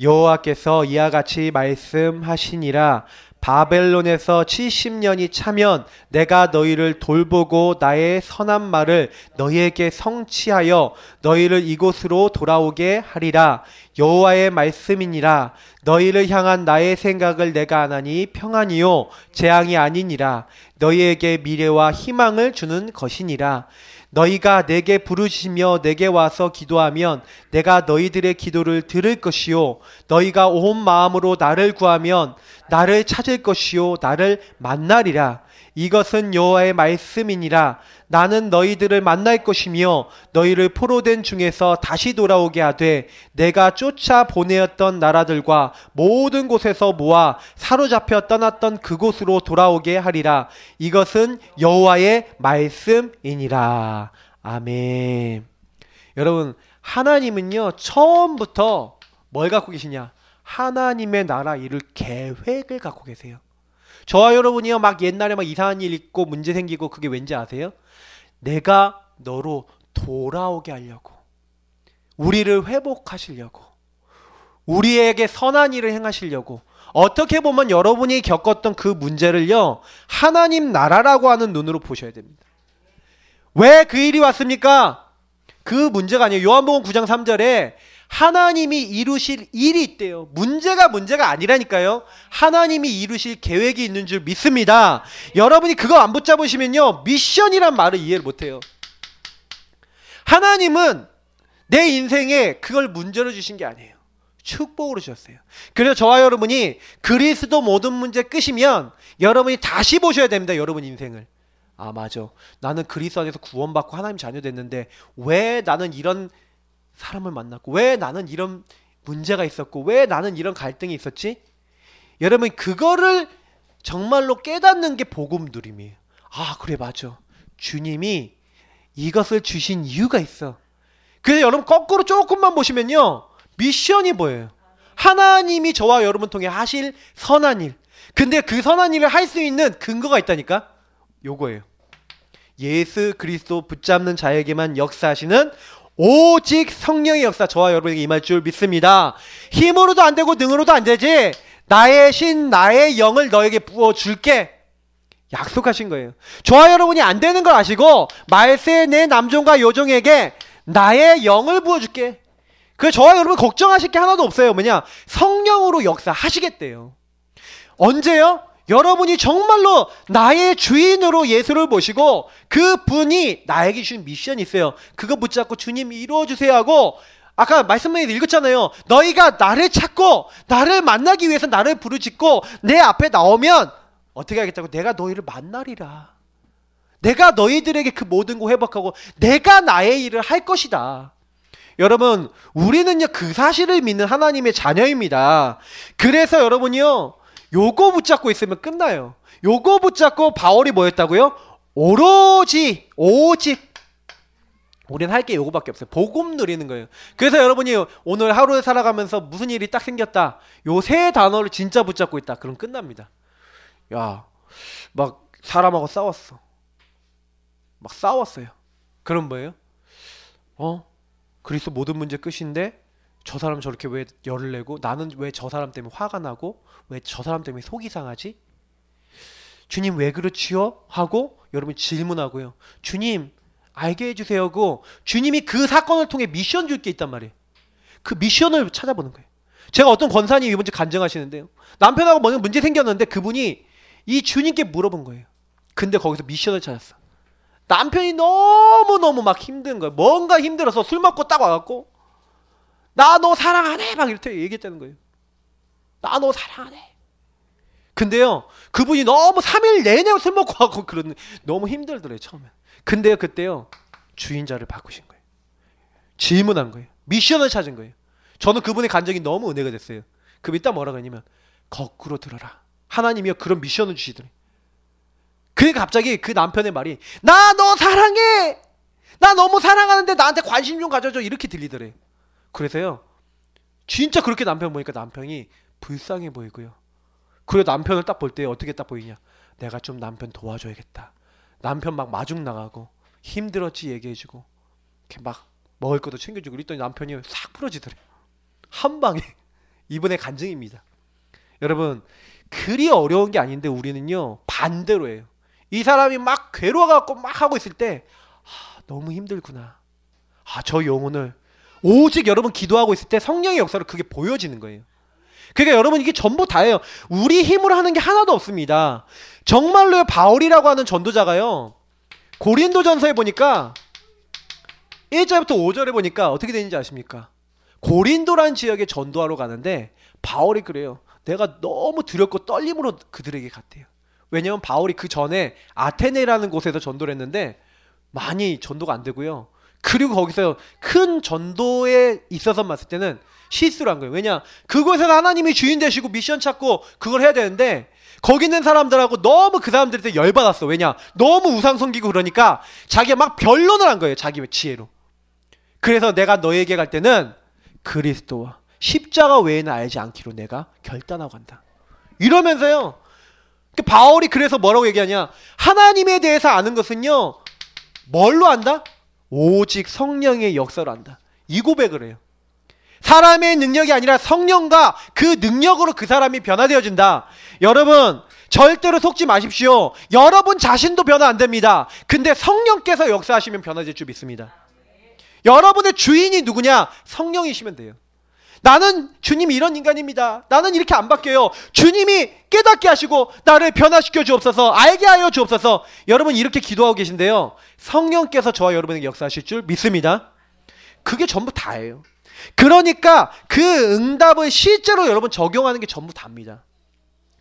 여호와께서 이와 같이 말씀하시니라. 바벨론에서 70년이 차면 내가 너희를 돌보고 나의 선한 말을 너희에게 성취하여 너희를 이곳으로 돌아오게 하리라. 여호와의 말씀이니라. 너희를 향한 나의 생각을 내가 아나니 평안이요 재앙이 아니니라. 너희에게 미래와 희망을 주는 것이니라. 너희가 내게 부르시며 내게 와서 기도하면 내가 너희들의 기도를 들을 것이요 너희가 온 마음으로 나를 구하면 나를 찾을 것이요 나를 만나리라. 이것은 여호와의 말씀이니라. 나는 너희들을 만날 것이며 너희를 포로된 중에서 다시 돌아오게 하되 내가 쫓아 보내었던 나라들과 모든 곳에서 모아 사로잡혀 떠났던 그곳으로 돌아오게 하리라. 이것은 여호와의 말씀이니라. 아멘. 여러분, 하나님은요 처음부터 뭘 갖고 계시냐? 하나님의 나라 이룰 계획을 갖고 계세요. 저와 여러분이요 막 옛날에 막 이상한 일 있고 문제 생기고 그게 왠지 아세요? 내가 너로 돌아오게 하려고, 우리를 회복하시려고, 우리에게 선한 일을 행하시려고. 어떻게 보면 여러분이 겪었던 그 문제를요 하나님 나라라고 하는 눈으로 보셔야 됩니다. 왜 그 일이 왔습니까? 그 문제가 아니에요. 요한복음 9장 3절에 하나님이 이루실 일이 있대요. 문제가 아니라니까요. 하나님이 이루실 계획이 있는 줄 믿습니다. 여러분이 그거 안 붙잡으시면요 미션이란 말을 이해를 못해요. 하나님은 내 인생에 그걸 문제로 주신 게 아니에요. 축복으로 주셨어요. 그래서 저와 여러분이 그리스도 모든 문제 끝이면 여러분이 다시 보셔야 됩니다. 여러분 인생을. 아 맞아, 나는 그리스도 안에서 구원받고 하나님 자녀 됐는데 왜 나는 이런 사람을 만났고, 왜 나는 이런 문제가 있었고, 왜 나는 이런 갈등이 있었지? 여러분 그거를 정말로 깨닫는 게 복음 누림이에요. 아 그래 맞아, 주님이 이것을 주신 이유가 있어. 그래서 여러분 거꾸로 조금만 보시면요 미션이 뭐예요? 하나님이 저와 여러분 통해 하실 선한 일. 근데 그 선한 일을 할 수 있는 근거가 있다니까? 요거예요. 예수 그리스도 붙잡는 자에게만 역사하시는 오직 성령의 역사, 저와 여러분에게 임할 줄 믿습니다. 힘으로도 안 되고 능으로도 안 되지, 나의 신 나의 영을 너에게 부어줄게 약속하신 거예요. 저와 여러분이 안 되는 걸 아시고 말세에 내 남종과 여종에게 나의 영을 부어줄게. 그래서 저와 여러분 걱정하실 게 하나도 없어요. 뭐냐? 성령으로 역사하시겠대요. 언제요? 여러분이 정말로 나의 주인으로 예수를 모시고 그분이 나에게 주신 미션이 있어요. 그거 붙잡고 주님 이루어주세요 하고, 아까 말씀에 읽었잖아요. 너희가 나를 찾고 나를 만나기 위해서 나를 부르짖고 내 앞에 나오면 어떻게 하겠다고? 내가 너희를 만나리라. 내가 너희들에게 그 모든 거 회복하고 내가 나의 일을 할 것이다. 여러분 우리는요 그 사실을 믿는 하나님의 자녀입니다. 그래서 여러분이요 요거 붙잡고 있으면 끝나요. 요거 붙잡고 바울이 뭐였다고요? 오로지 오직 우리는 할 게 요거밖에 없어요. 복음 누리는 거예요. 그래서 여러분이 오늘 하루에 살아가면서 무슨 일이 딱 생겼다, 요 세 단어를 진짜 붙잡고 있다, 그럼 끝납니다. 야, 막 사람하고 싸웠어. 막 싸웠어요. 그럼 뭐예요? 그리스도 모든 문제 끝인데 저 사람 저렇게 왜 열을 내고, 나는 왜 저 사람 때문에 화가 나고, 왜 저 사람 때문에 속이 상하지? 주님 왜 그렇지요? 하고 여러분이 질문하고요. 주님 알게 해주세요 하고, 주님이 그 사건을 통해 미션 줄 게 있단 말이에요. 그 미션을 찾아보는 거예요. 제가 어떤 권사님이 이번 주 간증하시는데요, 남편하고 뭔 문제 생겼는데 그분이 이 주님께 물어본 거예요. 근데 거기서 미션을 찾았어. 남편이 너무너무 막 힘든 거예요. 뭔가 힘들어서 술 먹고 딱 와갖고 나 너 사랑하네 막 이렇게 얘기했다는 거예요. 나 너 사랑하네. 근데요 그분이 너무 3일 내내 술 먹고 하고 그런, 너무 힘들더래요 처음에. 근데요 그때요 주인자를 바꾸신 거예요. 질문한 거예요. 미션을 찾은 거예요. 저는 그분의 간증이 너무 은혜가 됐어요. 그분이 딱 뭐라고 했냐면, 거꾸로 들어라, 하나님이요 그런 미션을 주시더니. 그러니까 갑자기 그 남편의 말이, 나 너 사랑해, 나 너무 사랑하는데 나한테 관심 좀 가져줘, 이렇게 들리더래요. 그래서요 진짜 그렇게 남편 보니까 남편이 불쌍해 보이고요. 그리고 남편을 딱 볼 때 어떻게 딱 보이냐, 내가 좀 남편 도와줘야겠다. 남편 막 마중 나가고 힘들었지 얘기해주고 이렇게 막 먹을 것도 챙겨주고 그랬더니 남편이 싹 풀어지더래요. 한 방에. 이번에 간증입니다. 여러분 그리 어려운 게 아닌데 우리는요 반대로 해요. 이 사람이 막 괴로워갖고 막 하고 있을 때 너무 힘들구나, 저 영혼을, 오직 여러분 기도하고 있을 때 성령의 역사로 그게 보여지는 거예요. 그러니까 여러분 이게 전부 다예요. 우리 힘으로 하는 게 하나도 없습니다. 정말로요 바울이라고 하는 전도자가요 고린도전서에 보니까 1절부터 5절에 보니까 어떻게 되는지 아십니까? 고린도라는 지역에 전도하러 가는데 바울이 그래요. 내가 너무 두렵고 떨림으로 그들에게 갔대요. 왜냐면 바울이 그 전에 아테네라는 곳에서 전도를 했는데 많이 전도가 안 되고요. 그리고 거기서 큰 전도에 있어서 봤을 때는 실수를 한 거예요. 왜냐? 그곳에서 하나님이 주인 되시고 미션 찾고 그걸 해야 되는데 거기 있는 사람들하고 너무 그 사람들한테 열받았어. 왜냐? 너무 우상 섬기고 그러니까 자기가 막 변론을 한 거예요. 자기 지혜로. 그래서 내가 너에게 갈 때는 그리스도와 십자가 외에는 알지 않기로 내가 결단하고 간다. 이러면서요. 바울이 그래서 뭐라고 얘기하냐? 하나님에 대해서 아는 것은요. 뭘로 안다? 오직 성령의 역사로 안다. 이 고백을 해요. 사람의 능력이 아니라 성령과 그 능력으로 그 사람이 변화되어진다. 여러분 절대로 속지 마십시오. 여러분 자신도 변화 안 됩니다. 근데 성령께서 역사하시면 변화될 줄 믿습니다. 여러분의 주인이 누구냐? 성령이시면 돼요. 나는 주님이 이런 인간입니다. 나는 이렇게 안 바뀌어요. 주님이 깨닫게 하시고 나를 변화시켜 주옵소서. 알게 하여 주옵소서. 여러분 이렇게 기도하고 계신데요. 성령께서 저와 여러분에게 역사하실 줄 믿습니다. 그게 전부 다예요. 그러니까 그 응답을 실제로 여러분 적용하는 게 전부 답니다.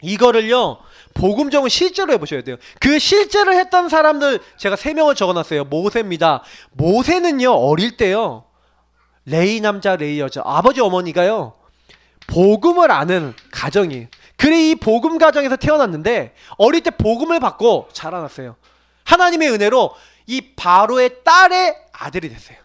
이거를요. 복음적으로 실제로 해보셔야 돼요. 그 실제로 했던 사람들 제가 3명을 적어놨어요. 모세입니다. 모세는요. 어릴 때요. 레이 남자 레이 여자 아버지 어머니가요. 복음을 아는 가정이에요. 그래 이 복음 가정에서 태어났는데 어릴 때 복음을 받고 자라났어요. 하나님의 은혜로 이 바로의 딸의 아들이 됐어요.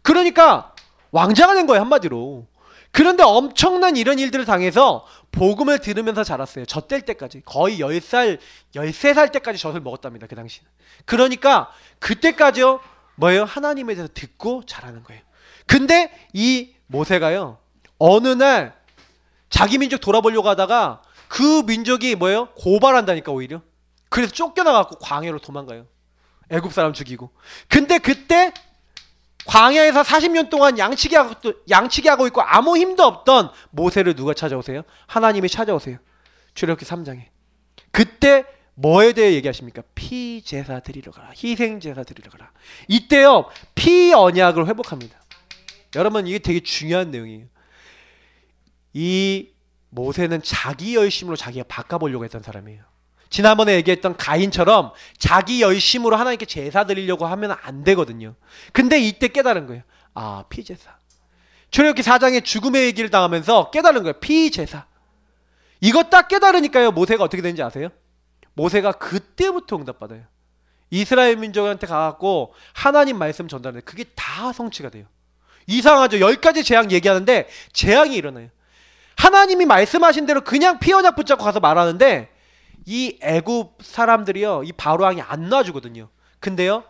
그러니까 왕자가 된 거예요. 한마디로. 그런데 엄청난 이런 일들을 당해서 복음을 들으면서 자랐어요. 젖될 때까지. 거의 10살, 13살 때까지 젖을 먹었답니다. 그 당시는. 그러니까 그때까지요. 뭐예요? 하나님에 대해서 듣고 자라는 거예요. 근데 이 모세가요. 어느 날 자기 민족 돌아보려고 하다가 그 민족이 뭐예요? 고발한다니까 오히려. 그래서 쫓겨나갖고 광야로 도망가요. 애굽 사람 죽이고. 근데 그때 광야에서 40년 동안 양치기 하고 있고 아무 힘도 없던 모세를 누가 찾아오세요? 하나님이 찾아오세요. 출애굽기 3장에. 그때 뭐에 대해 얘기하십니까? 피 제사 드리러 가라. 희생 제사 드리러 가라. 이때요. 피 언약을 회복합니다. 여러분 이게 되게 중요한 내용이에요. 이 모세는 자기 열심으로 자기가 바꿔보려고 했던 사람이에요. 지난번에 얘기했던 가인처럼 자기 열심으로 하나님께 제사 드리려고 하면 안 되거든요. 근데 이때 깨달은 거예요. 아, 피제사. 출애굽기 4장에 죽음의 얘기를 당하면서 깨달은 거예요. 피제사. 이거 딱 깨달으니까요. 모세가 어떻게 되는지 아세요? 모세가 그때부터 응답받아요. 이스라엘 민족한테 가갖고 하나님 말씀 전달하는데 그게 다 성취가 돼요. 이상하죠. 10가지 재앙 얘기하는데 재앙이 일어나요. 하나님이 말씀하신 대로 그냥 피 언약 붙잡고 가서 말하는데 이 애굽 사람들이요. 이 바로 왕이 안 놔주거든요. 근데요.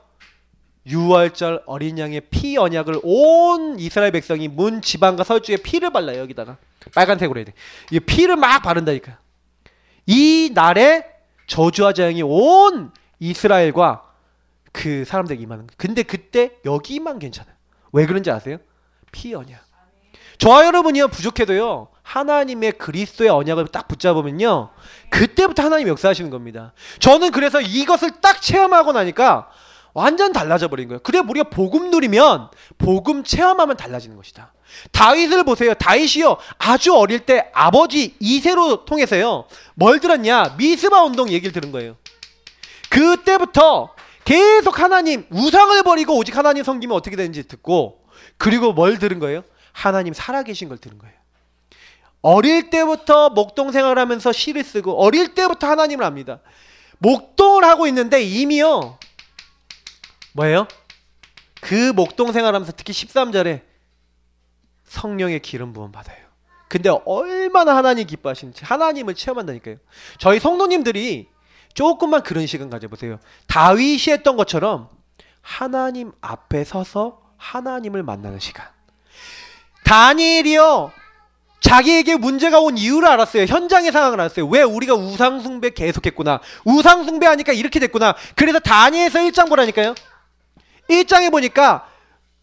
6월절 어린 양의 피 언약을 온 이스라엘 백성이 문 지방과 서쪽에 피를 발라요. 여기다가. 빨간색으로 해야 돼. 이 피를 막 바른다니까요. 이 날에 저주와 재앙이 온 이스라엘과 그 사람들에게 임하는 거예요. 근데 그때 여기만 괜찮아요. 왜 그런지 아세요? 피 언약. 저와 여러분이요. 부족해도요. 하나님의 그리스도의 언약을 딱 붙잡으면요. 그때부터 하나님 역사하시는 겁니다. 저는 그래서 이것을 딱 체험하고 나니까 완전 달라져 버린 거예요. 그래 우리가 복음 누리면 복음 체험하면 달라지는 것이다. 다윗을 보세요. 다윗이요. 아주 어릴 때 아버지 이새로 통해서요. 뭘 들었냐? 미스바 운동 얘기를 들은 거예요. 그때부터 계속 하나님 우상을 버리고 오직 하나님 섬기면 어떻게 되는지 듣고 그리고 뭘 들은 거예요? 하나님 살아계신 걸 들은 거예요. 어릴 때부터 목동 생활을 하면서 시를 쓰고 어릴 때부터 하나님을 압니다. 목동을 하고 있는데 이미요. 뭐예요? 그 목동 생활하면서 특히 13절에 성령의 기름 부음 받아요. 근데 얼마나 하나님 기뻐하시는지 하나님을 체험한다니까요. 저희 성도님들이 조금만 그런 시간 가져보세요. 다윗이 했던 것처럼 하나님 앞에 서서 하나님을 만나는 시간. 다니엘이요. 자기에게 문제가 온 이유를 알았어요. 현장의 상황을 알았어요. 왜 우리가 우상숭배 계속했구나. 우상숭배하니까 이렇게 됐구나. 그래서 다니엘서 1장 보라니까요. 1장에 보니까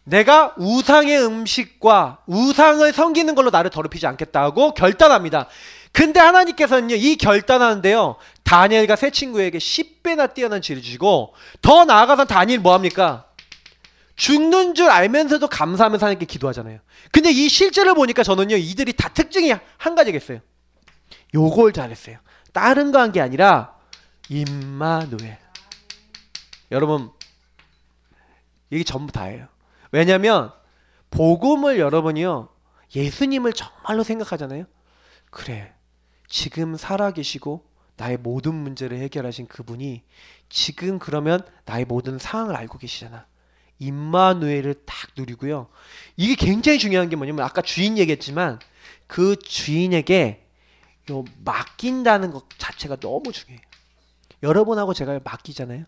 내가 우상의 음식과 우상을 섬기는 걸로 나를 더럽히지 않겠다고 결단합니다. 근데 하나님께서는요. 이 결단하는데요. 다니엘과 세 친구에게 10배나 뛰어난 지혜를 주시고 더 나아가서 다니엘 뭐합니까? 죽는 줄 알면서도 감사하면서 하나님께 기도하잖아요. 근데 이 실제를 보니까 저는요. 이들이 다 특징이 한 가지가 있어요. 요걸 잘했어요. 다른 거 한 게 아니라 임마누엘. 여러분 이게 전부 다예요. 왜냐면 복음을 여러분이요 예수님을 정말로 생각하잖아요. 그래 지금 살아계시고 나의 모든 문제를 해결하신 그분이 지금 그러면 나의 모든 상황을 알고 계시잖아. 임마누엘을 딱 누리고요. 이게 굉장히 중요한 게 뭐냐면 아까 주인 얘기했지만 그 주인에게 요 맡긴다는 것 자체가 너무 중요해요. 여러분하고 제가 맡기잖아요.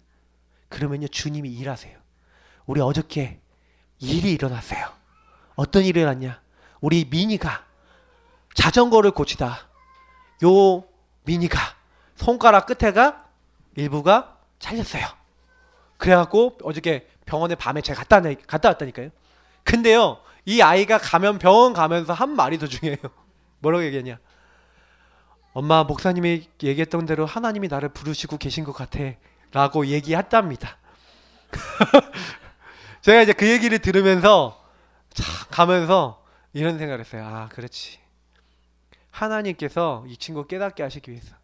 그러면요 주님이 일하세요. 우리 어저께 일이 일어났어요. 어떤 일이 일어났냐? 우리 미니가 자전거를 고치다 요 미니가 손가락 끝에가 일부가 잘렸어요. 그래갖고 어저께 병원에 밤에 제가 갔다 왔다니까요. 근데요 이 아이가 병원 가면서 한 말이 더 중요해요. 뭐라고 얘기했냐? 엄마 목사님이 얘기했던 대로 하나님이 나를 부르시고 계신 것 같아 라고 얘기했답니다. 제가 이제 그 얘기를 들으면서 가면서 이런 생각을 했어요. 아 그렇지. 하나님께서 이 친구 깨닫게 하시기 위해서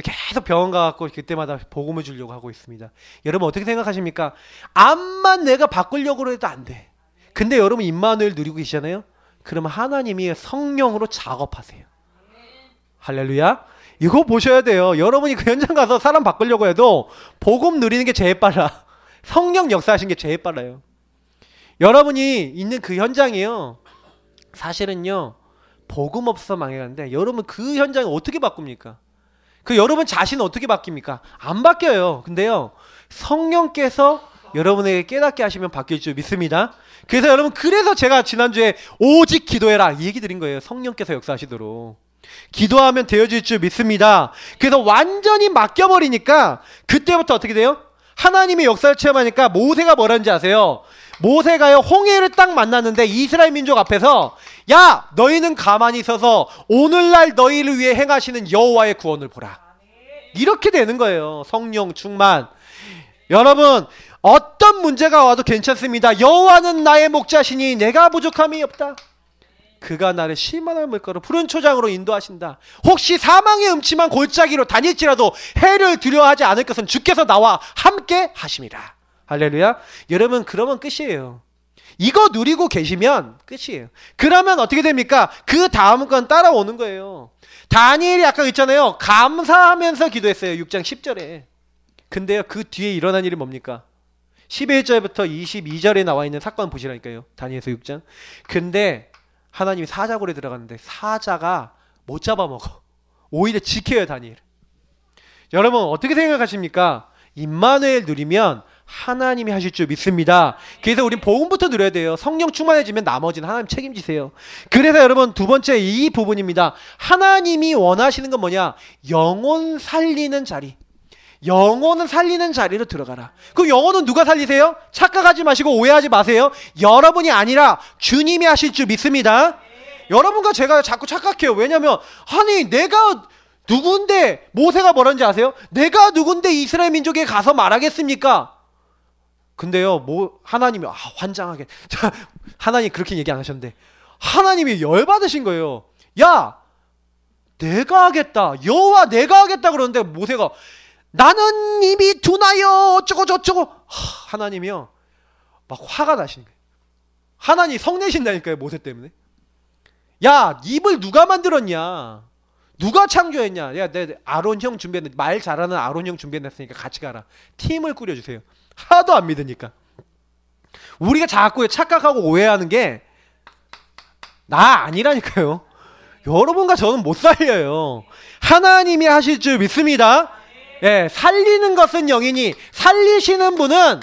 계속 병원 가갖고 그때마다 복음을 주려고 하고 있습니다. 여러분 어떻게 생각하십니까? 암만 내가 바꾸려고 해도 안 돼. 근데 여러분 임마누엘 누리고 계시잖아요. 그러면 하나님이 성령으로 작업하세요. 할렐루야. 이거 보셔야 돼요. 여러분이 그 현장 가서 사람 바꾸려고 해도 복음 누리는 게 제일 빨라. 성령 역사하신 게 제일 빨라요. 여러분이 있는 그 현장이요 사실은요 복음 없어 망해가는데 여러분 그 현장을 어떻게 바꿉니까? 그 여러분 자신은 어떻게 바뀝니까? 안 바뀌어요. 근데요 성령께서 여러분에게 깨닫게 하시면 바뀔 줄 믿습니다. 그래서 여러분 그래서 제가 지난주에 오직 기도해라 이 얘기 드린 거예요. 성령께서 역사하시도록 기도하면 되어질 줄 믿습니다. 그래서 완전히 맡겨버리니까 그때부터 어떻게 돼요? 하나님의 역사를 체험하니까 모세가 뭐라는지 아세요? 모세가요 홍해를 딱 만났는데 이스라엘 민족 앞에서 야 너희는 가만히 있어서 오늘날 너희를 위해 행하시는 여호와의 구원을 보라. 이렇게 되는 거예요. 성령 충만. 여러분 어떤 문제가 와도 괜찮습니다. 여호와는 나의 목자시니 내가 부족함이 없다. 그가 나를 쉴만한 물가로 푸른 초장으로 인도하신다. 혹시 사망의 음침한 골짜기로 다닐지라도 해를 두려워하지 않을 것은 주께서 나와 함께 하심이라. 할렐루야. 여러분 그러면 끝이에요. 이거 누리고 계시면 끝이에요. 그러면 어떻게 됩니까? 그 다음 건 따라오는 거예요. 다니엘이 아까 있잖아요. 감사하면서 기도했어요. 6장 10절에. 근데요 그 뒤에 일어난 일이 뭡니까? 11절부터 22절에 나와 있는 사건 보시라니까요. 다니엘서 6장. 근데 하나님이 사자굴에 들어갔는데 사자가 못 잡아먹어. 오히려 지켜요 다니엘. 여러분 어떻게 생각하십니까? 임마누엘 누리면 하나님이 하실 줄 믿습니다. 그래서 우린 복음부터 누려야 돼요. 성령 충만해지면 나머지는 하나님 책임지세요. 그래서 여러분 두 번째 이 부분입니다. 하나님이 원하시는 건 뭐냐? 영혼 살리는 자리. 영혼은 살리는 자리로 들어가라. 그럼 영혼은 누가 살리세요? 착각하지 마시고 오해하지 마세요. 여러분이 아니라 주님이 하실 줄 믿습니다. 여러분과 제가 자꾸 착각해요. 왜냐면 아니 내가 누군데 모세가 뭐라는지 아세요? 내가 누군데 이스라엘 민족에 가서 말하겠습니까? 근데요 하나님이 환장하게 하나님 그렇게 얘기 안 하셨는데 하나님이 열받으신 거예요. 야 내가 하겠다. 여호와 내가 하겠다 그러는데 모세가 나는 입이 두나요 어쩌고 저쩌고. 하나님이요 막 화가 나시는 거예요. 하나님 성내신다니까요 모세 때문에. 야 입을 누가 만들었냐? 누가 창조했냐? 야 내 아론 형 준비했는데 말 잘하는 아론 형 준비했으니까 같이 가라. 팀을 꾸려주세요. 하나도 안 믿으니까. 우리가 자꾸 착각하고 오해하는 게 나 아니라니까요. 여러분과 저는 못 살려요. 하나님이 하실 줄 믿습니다. 예, 살리는 것은 영이니 살리시는 분은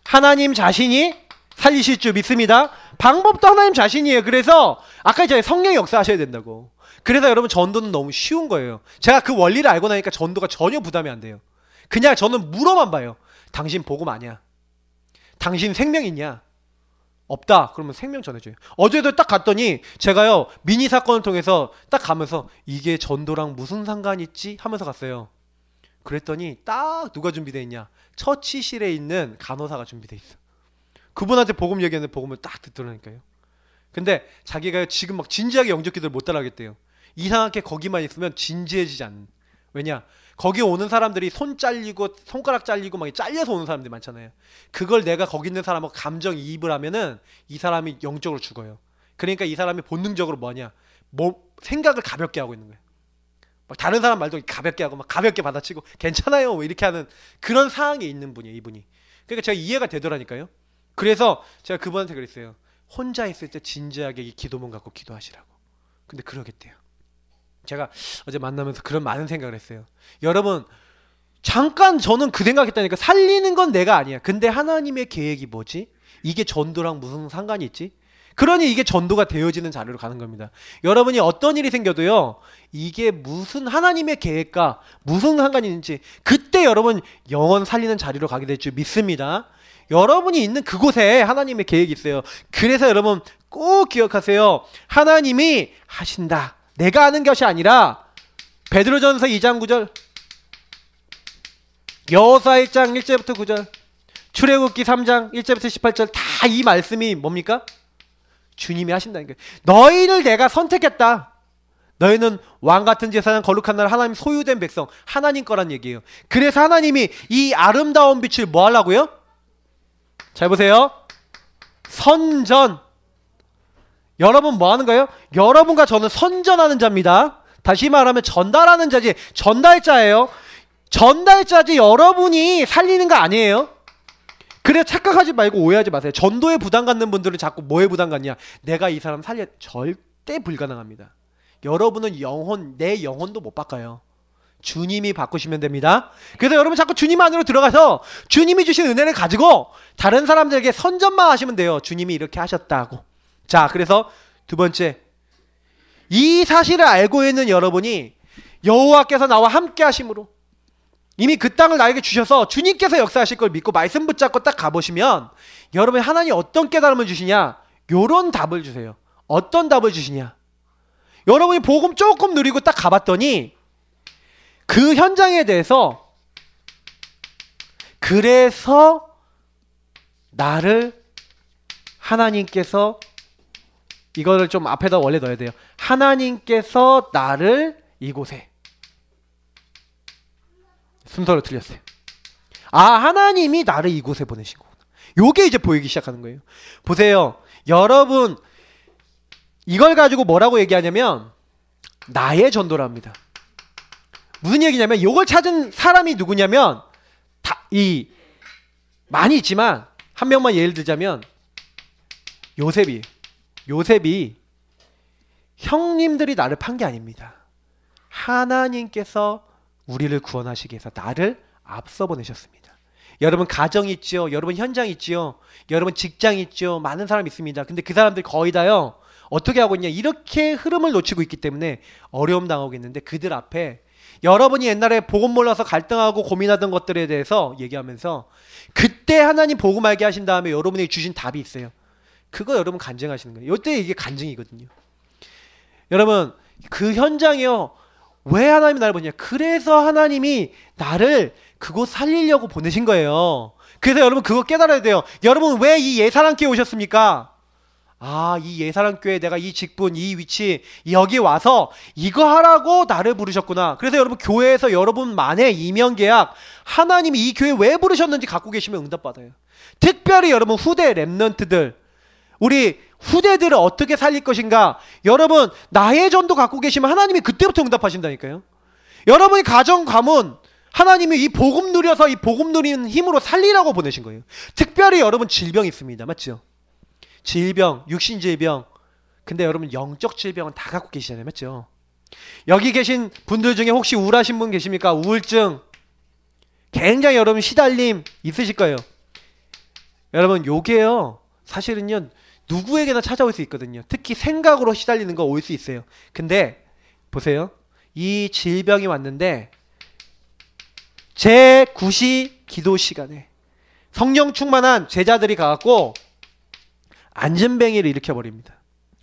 하나님 자신이 살리실 줄 믿습니다. 방법도 하나님 자신이에요. 그래서 아까 이제 성령이 역사하셔야 된다고. 그래서 여러분 전도는 너무 쉬운 거예요. 제가 그 원리를 알고 나니까 전도가 전혀 부담이 안 돼요. 그냥 저는 물어만 봐요. 당신 복음 아냐? 당신 생명 있냐? 없다. 그러면 생명 전해줘요. 어제도 딱 갔더니 제가요 미니 사건을 통해서 딱 가면서 이게 전도랑 무슨 상관이 있지? 하면서 갔어요. 그랬더니 딱 누가 준비되어 있냐? 처치실에 있는 간호사가 준비되어 있어. 그분한테 복음 얘기하는데 복음을 딱 듣더라니까요. 근데 자기가 지금 막 진지하게 영접 기도를 못 따라하겠대요. 이상하게 거기만 있으면 진지해지지 않는. 왜냐? 거기 오는 사람들이 손 잘리고 손가락 잘리고 막 잘려서 오는 사람들이 많잖아요. 그걸 내가 거기 있는 사람하고 감정이입을 하면은 이 사람이 영적으로 죽어요. 그러니까 이 사람이 본능적으로 뭐냐, 생각을 가볍게 하고 있는 거예요. 막 다른 사람 말도 가볍게 하고 막 가볍게 받아치고 괜찮아요 뭐 이렇게 하는 그런 상황에 있는 분이에요, 이분이. 그러니까 제가 이해가 되더라니까요. 그래서 제가 그분한테 그랬어요. 혼자 있을 때 진지하게 이 기도문 갖고 기도하시라고. 근데 그러겠대요. 제가 어제 만나면서 그런 많은 생각을 했어요. 여러분, 잠깐 저는 그 생각했다니까. 살리는 건 내가 아니야. 근데 하나님의 계획이 뭐지? 이게 전도랑 무슨 상관이 있지? 그러니 이게 전도가 되어지는 자리로 가는 겁니다. 여러분이 어떤 일이 생겨도요, 이게 무슨 하나님의 계획과 무슨 상관이 있는지 그때 여러분 영혼 살리는 자리로 가게 될 줄 믿습니다. 여러분이 있는 그곳에 하나님의 계획이 있어요. 그래서 여러분 꼭 기억하세요. 하나님이 하신다. 내가 하는 것이 아니라 베드로전서 2장 9절, 여호수아 1장 1절부터 9절, 출애굽기 3장 1절부터 18절 다 이 말씀이 뭡니까? 주님이 하신다는 거예요. 너희를 내가 선택했다. 너희는 왕같은 제사장 거룩한 나라 하나님 소유된 백성, 하나님 거란 얘기예요. 그래서 하나님이 이 아름다운 빛을 뭐 하려고요? 잘 보세요. 선전. 여러분 뭐 하는 거예요? 여러분과 저는 선전하는 자입니다. 다시 말하면 전달하는 자지, 전달자예요. 전달자지 여러분이 살리는 거 아니에요. 그래 착각하지 말고 오해하지 마세요. 전도에 부담 갖는 분들은 자꾸 뭐에 부담 갖냐, 내가 이 사람 살려. 절대 불가능합니다. 여러분은 영혼, 내 영혼도 못 바꿔요. 주님이 바꾸시면 됩니다. 그래서 여러분 자꾸 주님 안으로 들어가서 주님이 주신 은혜를 가지고 다른 사람들에게 선전만 하시면 돼요. 주님이 이렇게 하셨다고. 자, 그래서 두 번째, 이 사실을 알고 있는 여러분이 여호와께서 나와 함께 하심으로 이미 그 땅을 나에게 주셔서 주님께서 역사하실 걸 믿고 말씀 붙잡고 딱 가보시면 여러분이 하나님이 어떤 깨달음을 주시냐, 요런 답을 주세요. 어떤 답을 주시냐, 여러분이 복음 조금 누리고 딱 가봤더니 그 현장에 대해서, 그래서 나를 하나님께서, 이거를 좀 앞에다 원래 넣어야 돼요. 하나님께서 나를 이곳에, 순서를 틀렸어요. 아, 하나님이 나를 이곳에 보내신 거구나. 요게 이제 보이기 시작하는 거예요. 보세요. 여러분, 이걸 가지고 뭐라고 얘기하냐면 나의 전도랍니다. 무슨 얘기냐면 요걸 찾은 사람이 누구냐면 많이 있지만 한 명만 예를 들자면 요셉이 형님들이 나를 판 게 아닙니다. 하나님께서 우리를 구원하시기 위해서 나를 앞서 보내셨습니다. 여러분 가정 있죠. 여러분 현장 있죠. 여러분 직장 있죠. 많은 사람 있습니다. 근데 그 사람들 거의 다요, 어떻게 하고 있냐, 이렇게 흐름을 놓치고 있기 때문에 어려움 당하고 있는데, 그들 앞에 여러분이 옛날에 복음 몰라서 갈등하고 고민하던 것들에 대해서 얘기하면서 그때 하나님 복음 알게 하신 다음에 여러분이 주신 답이 있어요. 그거 여러분 간증하시는 거예요. 이때 이게 간증이거든요. 여러분 그 현장이요, 왜 하나님이 나를 보냐, 그래서 하나님이 나를 그곳 살리려고 보내신 거예요. 그래서 여러분 그거 깨달아야 돼요. 여러분 왜 이 예사랑교회 오셨습니까? 아, 이 예사랑교회 내가 이 직분, 이 위치, 여기 와서 이거 하라고 나를 부르셨구나. 그래서 여러분 교회에서 여러분만의 이면계약, 하나님이 이 교회 왜 부르셨는지 갖고 계시면 응답받아요. 특별히 여러분 후대 랩런트들, 우리 후대들을 어떻게 살릴 것인가, 여러분 나의 전도 갖고 계시면 하나님이 그때부터 응답하신다니까요. 여러분이 가정 가문, 하나님이 이 복음 누려서 이 복음 누리는 힘으로 살리라고 보내신 거예요. 특별히 여러분 질병 있습니다. 맞죠? 질병, 육신질병. 근데 여러분 영적 질병은 다 갖고 계시잖아요. 맞죠? 여기 계신 분들 중에 혹시 우울하신 분 계십니까? 우울증 굉장히 여러분 시달림 있으실 거예요. 여러분 요게요, 사실은요 누구에게나 찾아올 수 있거든요. 특히 생각으로 시달리는 거 올 수 있어요. 근데 보세요, 이 질병이 왔는데 제9시 기도 시간에 성령 충만한 제자들이 가갖고 안진뱅이를 일으켜버립니다.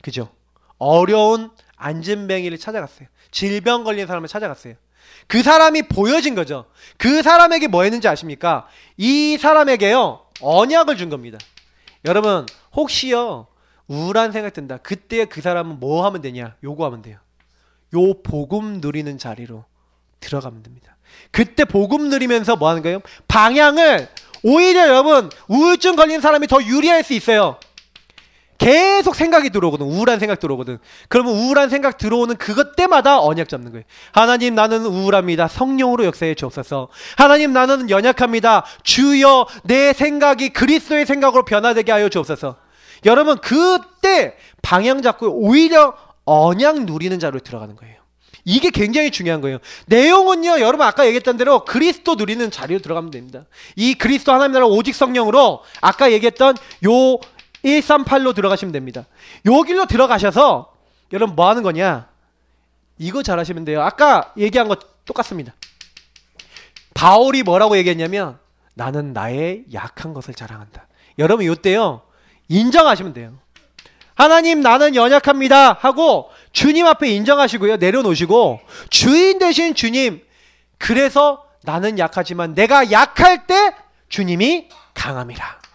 그죠? 어려운 안진뱅이를 찾아갔어요. 질병 걸린 사람을 찾아갔어요. 그 사람이 보여진 거죠. 그 사람에게 뭐 했는지 아십니까? 이 사람에게요 언약을 준 겁니다. 여러분 혹시요 우울한 생각 든다, 그때 그 사람은 뭐 하면 되냐? 요거 하면 돼요. 요 복음 누리는 자리로 들어가면 됩니다. 그때 복음 누리면서 뭐 하는 거예요? 방향을 오히려 여러분 우울증 걸린 사람이 더 유리할 수 있어요. 계속 생각이 들어오거든. 우울한 생각 들어오거든. 그러면 우울한 생각 들어오는 그것 때마다 언약 잡는 거예요. 하나님 나는 우울합니다. 성령으로 역사해 주옵소서. 하나님 나는 연약합니다. 주여 내 생각이 그리스도의 생각으로 변화되게 하여 주옵소서. 여러분 그때 방향 잡고 오히려 언약 누리는 자로 들어가는 거예요. 이게 굉장히 중요한 거예요. 내용은요 여러분 아까 얘기했던 대로 그리스도 누리는 자리로 들어가면 됩니다. 이 그리스도 하나님 나라 오직 성령으로 아까 얘기했던 요 138로 들어가시면 됩니다. 요 길로 들어가셔서 여러분 뭐 하는 거냐? 이거 잘 하시면 돼요. 아까 얘기한 거 똑같습니다. 바울이 뭐라고 얘기했냐면 나는 나의 약한 것을 자랑한다. 여러분 요때요 인정하시면 돼요. 하나님 나는 연약합니다 하고 주님 앞에 인정하시고요. 내려놓으시고 주인 되신 주님 그래서 나는 약하지만 내가 약할 때 주님이 강함이라.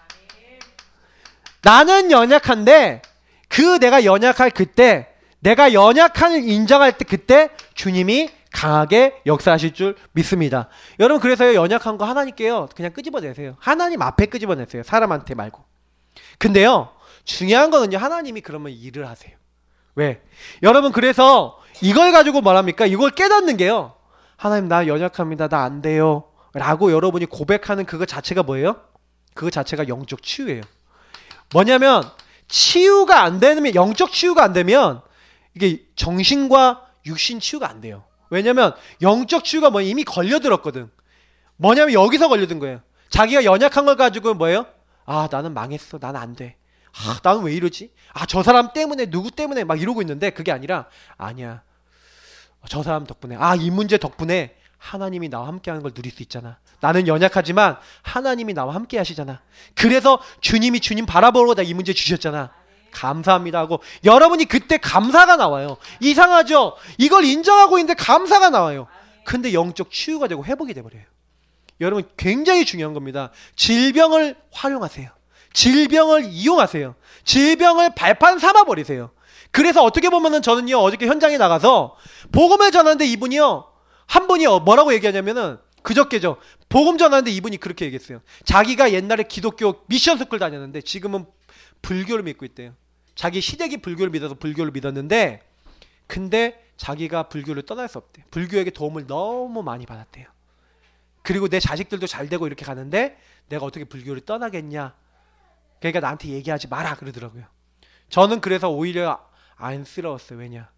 나는 연약한데 그 내가 연약할 그때 내가 연약함을 인정할 때 그때 주님이 강하게 역사하실 줄 믿습니다. 여러분 그래서 연약한 거 하나님께요 그냥 끄집어내세요. 하나님 앞에 끄집어내세요. 사람한테 말고. 근데요 중요한 거는요 하나님이 그러면 일을 하세요. 왜? 여러분 그래서 이걸 가지고 뭐랍니까? 이걸 깨닫는 게요 하나님 나 연약합니다. 나 안 돼요 라고 여러분이 고백하는 그거 자체가 뭐예요? 그거 자체가 영적 치유예요. 뭐냐면 치유가 안 되면 영적 치유가 안 되면 이게 정신과 육신 치유가 안 돼요. 왜냐면 영적 치유가 뭐 이미 걸려들었거든. 뭐냐면 여기서 걸려든 거예요. 자기가 연약한 걸 가지고 뭐예요? 아 나는 망했어. 나는 안 돼. 아 나는 왜 이러지? 아 저 사람 때문에 누구 때문에 막 이러고 있는데 그게 아니라 아니야. 저 사람 덕분에 이 문제 덕분에 하나님이 나와 함께하는 걸 누릴 수 있잖아. 나는 연약하지만 하나님이 나와 함께 하시잖아. 그래서 주님이 주님 바라보고 나 이 문제 주셨잖아. 감사합니다 하고 여러분이 그때 감사가 나와요. 이상하죠? 이걸 인정하고 있는데 감사가 나와요. 근데 영적 치유가 되고 회복이 돼버려요. 여러분 굉장히 중요한 겁니다. 질병을 활용하세요. 질병을 이용하세요. 질병을 발판 삼아버리세요. 그래서 어떻게 보면은 저는요 어저께 현장에 나가서 복음을 전하는데 이분이요 한 분이 뭐라고 얘기하냐면은 그저께죠. 복음 전하는데 이분이 그렇게 얘기했어요. 자기가 옛날에 기독교 미션 스쿨 다녔는데 지금은 불교를 믿고 있대요. 자기 시댁이 불교를 믿어서 불교를 믿었는데 근데 자기가 불교를 떠날 수 없대요. 불교에게 도움을 너무 많이 받았대요. 그리고 내 자식들도 잘 되고 이렇게 가는데 내가 어떻게 불교를 떠나겠냐. 그러니까 나한테 얘기하지 마라 그러더라고요. 저는 그래서 오히려 안쓰러웠어요. 왜냐?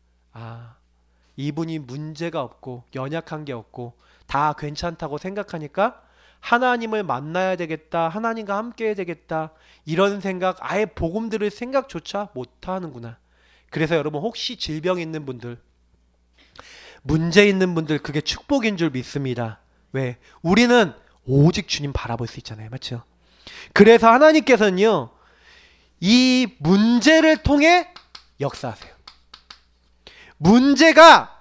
이분이 문제가 없고 연약한 게 없고 다 괜찮다고 생각하니까 하나님을 만나야 되겠다. 하나님과 함께 해야 되겠다. 이런 생각 아예 복음 들을 생각조차 못하는구나. 그래서 여러분 혹시 질병 있는 분들 문제 있는 분들 그게 축복인 줄 믿습니다. 왜? 우리는 오직 주님 바라볼 수 있잖아요. 맞죠? 그래서 하나님께서는요 이 문제를 통해 역사하세요. 문제가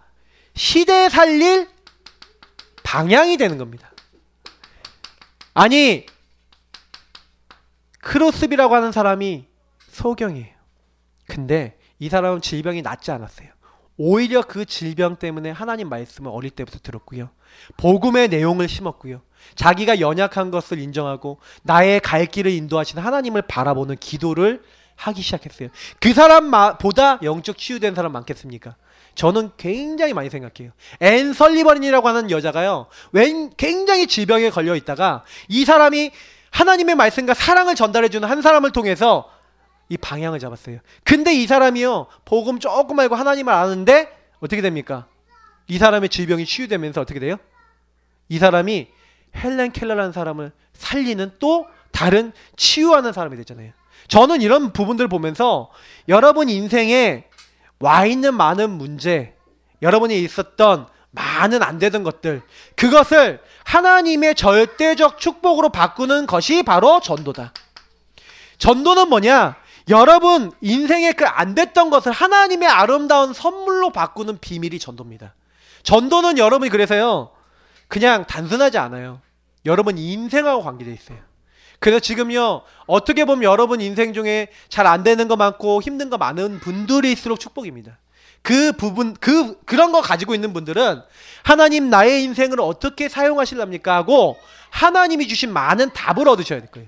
시대 살릴 방향이 되는 겁니다. 아니 크로스비라고 하는 사람이 소경이에요. 근데 이 사람은 질병이 낫지 않았어요. 오히려 그 질병 때문에 하나님 말씀을 어릴 때부터 들었고요. 복음의 내용을 심었고요. 자기가 연약한 것을 인정하고 나의 갈 길을 인도하시는 하나님을 바라보는 기도를 하기 시작했어요. 그 사람보다 영적 치유된 사람 많겠습니까? 저는 굉장히 많이 생각해요. 앤 설리번이라고 하는 여자가요. 굉장히 질병에 걸려 있다가 이 사람이 하나님의 말씀과 사랑을 전달해주는 한 사람을 통해서 이 방향을 잡았어요. 근데 이 사람이요. 복음 조금 알고 하나님을 아는데 어떻게 됩니까? 이 사람의 질병이 치유되면서 어떻게 돼요? 이 사람이 헬렌 켈러라는 사람을 살리는 또 다른 치유하는 사람이 됐잖아요. 저는 이런 부분들을 보면서 여러분 인생에 와 있는 많은 문제, 여러분이 있었던 많은 안 되던 것들, 그것을 하나님의 절대적 축복으로 바꾸는 것이 바로 전도다. 전도는 뭐냐? 여러분 인생에 그 안 됐던 것을 하나님의 아름다운 선물로 바꾸는 비밀이 전도입니다. 전도는 여러분이 그래서요 그냥 단순하지 않아요. 여러분 인생하고 관계되어 있어요. 그래서 지금요 어떻게 보면 여러분 인생 중에 잘 안 되는 거 많고 힘든 거 많은 분들일수록 축복입니다. 그 부분, 그런 거 가지고 있는 분들은 하나님 나의 인생을 어떻게 사용하실랍니까 하고 하나님이 주신 많은 답을 얻으셔야 될 거예요.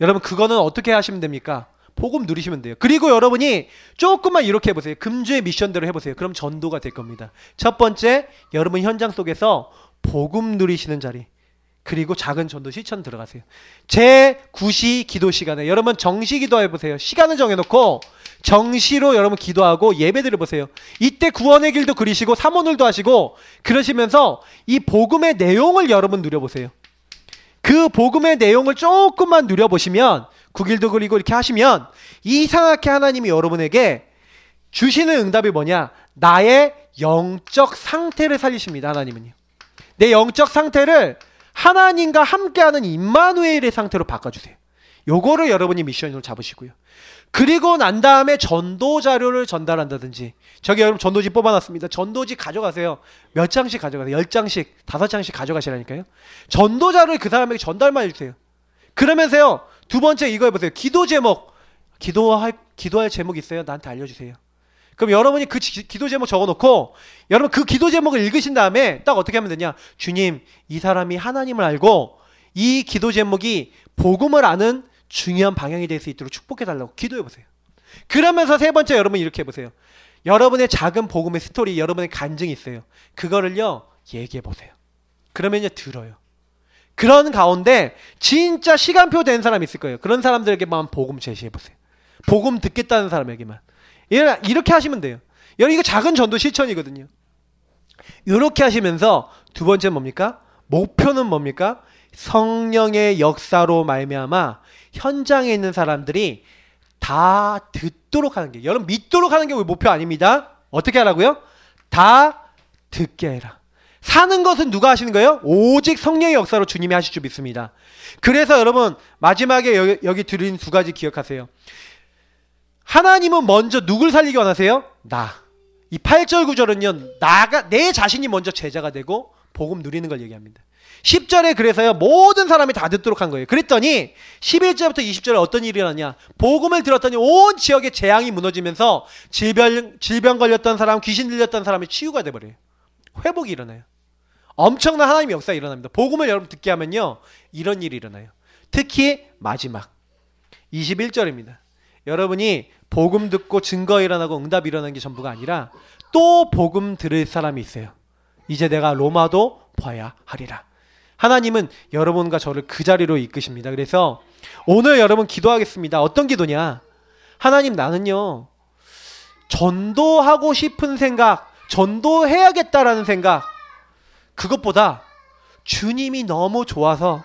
여러분 그거는 어떻게 하시면 됩니까? 복음 누리시면 돼요. 그리고 여러분이 조금만 이렇게 해보세요. 금주의 미션대로 해보세요. 그럼 전도가 될 겁니다. 첫 번째, 여러분 현장 속에서 복음 누리시는 자리, 그리고 작은 전도 실천 들어가세요. 제 9시 기도 시간에 여러분 정시 기도해보세요. 시간을 정해놓고 정시로 여러분 기도하고 예배 드려보세요. 이때 구원의 길도 그리시고 삼원을도 하시고 그러시면서 이 복음의 내용을 여러분 누려보세요. 그 복음의 내용을 조금만 누려보시면, 구길도 그리고 이렇게 하시면 이상하게 하나님이 여러분에게 주시는 응답이 뭐냐? 나의 영적 상태를 살리십니다. 하나님은요. 내 영적 상태를 하나님과 함께하는 임마누엘의 상태로 바꿔주세요. 요거를 여러분이 미션으로 잡으시고요. 그리고 난 다음에 전도 자료를 전달한다든지, 저기 여러분 전도지 뽑아놨습니다. 전도지 가져가세요. 몇 장씩 가져가세요. 10장씩, 5장씩 가져가시라니까요. 전도 자료를 그 사람에게 전달만 해주세요. 그러면서요, 두 번째 이거 해보세요. 기도 제목, 기도할 제목 있어요? 나한테 알려주세요. 그럼 여러분이 그 기도 제목 적어놓고 여러분 그 기도 제목을 읽으신 다음에 딱 어떻게 하면 되냐? 주님, 이 사람이 하나님을 알고 이 기도 제목이 복음을 아는 중요한 방향이 될 수 있도록 축복해달라고 기도해보세요. 그러면서 세 번째 여러분 이렇게 해보세요. 여러분의 작은 복음의 스토리, 여러분의 간증이 있어요. 그거를요 얘기해보세요. 그러면요 들어요. 그런 가운데 진짜 시간표 된 사람이 있을 거예요. 그런 사람들에게만 복음 제시해보세요. 복음 듣겠다는 사람에게만. 이렇게 하시면 돼요. 여러분 이거 작은 전도 실천이거든요. 이렇게 하시면서 두 번째 뭡니까? 목표는 뭡니까? 성령의 역사로 말미암아 현장에 있는 사람들이 다 듣도록 하는 게, 여러분 믿도록 하는 게 우리 목표 아닙니다. 어떻게 하라고요? 다 듣게 해라. 사는 것은 누가 하시는 거예요? 오직 성령의 역사로 주님이 하실 줄 믿습니다. 그래서 여러분 마지막에 여기 드린 두 가지 기억하세요. 하나님은 먼저 누굴 살리기 원하세요? 나. 이 8절 9절은요 내 자신이 먼저 제자가 되고 복음 누리는 걸 얘기합니다. 10절에 그래서요 모든 사람이 다 듣도록 한 거예요. 그랬더니 11절부터 20절에 어떤 일이 일어나냐? 복음을 들었더니 온 지역의 재앙이 무너지면서 질병 걸렸던 사람, 귀신 들렸던 사람이 치유가 돼버려요. 회복이 일어나요. 엄청난 하나님의 역사가 일어납니다. 복음을 여러분 듣게 하면요 이런 일이 일어나요. 특히 마지막 21절입니다. 여러분이 복음 듣고 증거 일어나고 응답이 일어나는 게 전부가 아니라 또 복음 들을 사람이 있어요. 이제 내가 로마도 봐야 하리라. 하나님은 여러분과 저를 그 자리로 이끄십니다. 그래서 오늘 여러분 기도하겠습니다. 어떤 기도냐? 하나님, 나는요 전도하고 싶은 생각, 전도해야겠다라는 생각, 그것보다 주님이 너무 좋아서,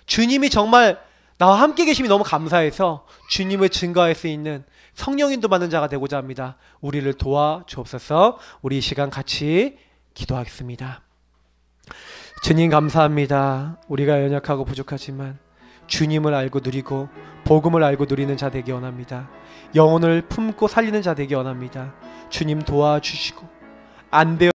주님이 정말 나와 함께 계심이 너무 감사해서 주님을 증거할 수 있는 성령인도 받는 자가 되고자 합니다. 우리를 도와주옵소서. 우리 이 시간 같이 기도하겠습니다. 주님 감사합니다. 우리가 연약하고 부족하지만 주님을 알고 누리고 복음을 알고 누리는 자 되기 원합니다. 영혼을 품고 살리는 자 되기 원합니다. 주님 도와주시고 안 되어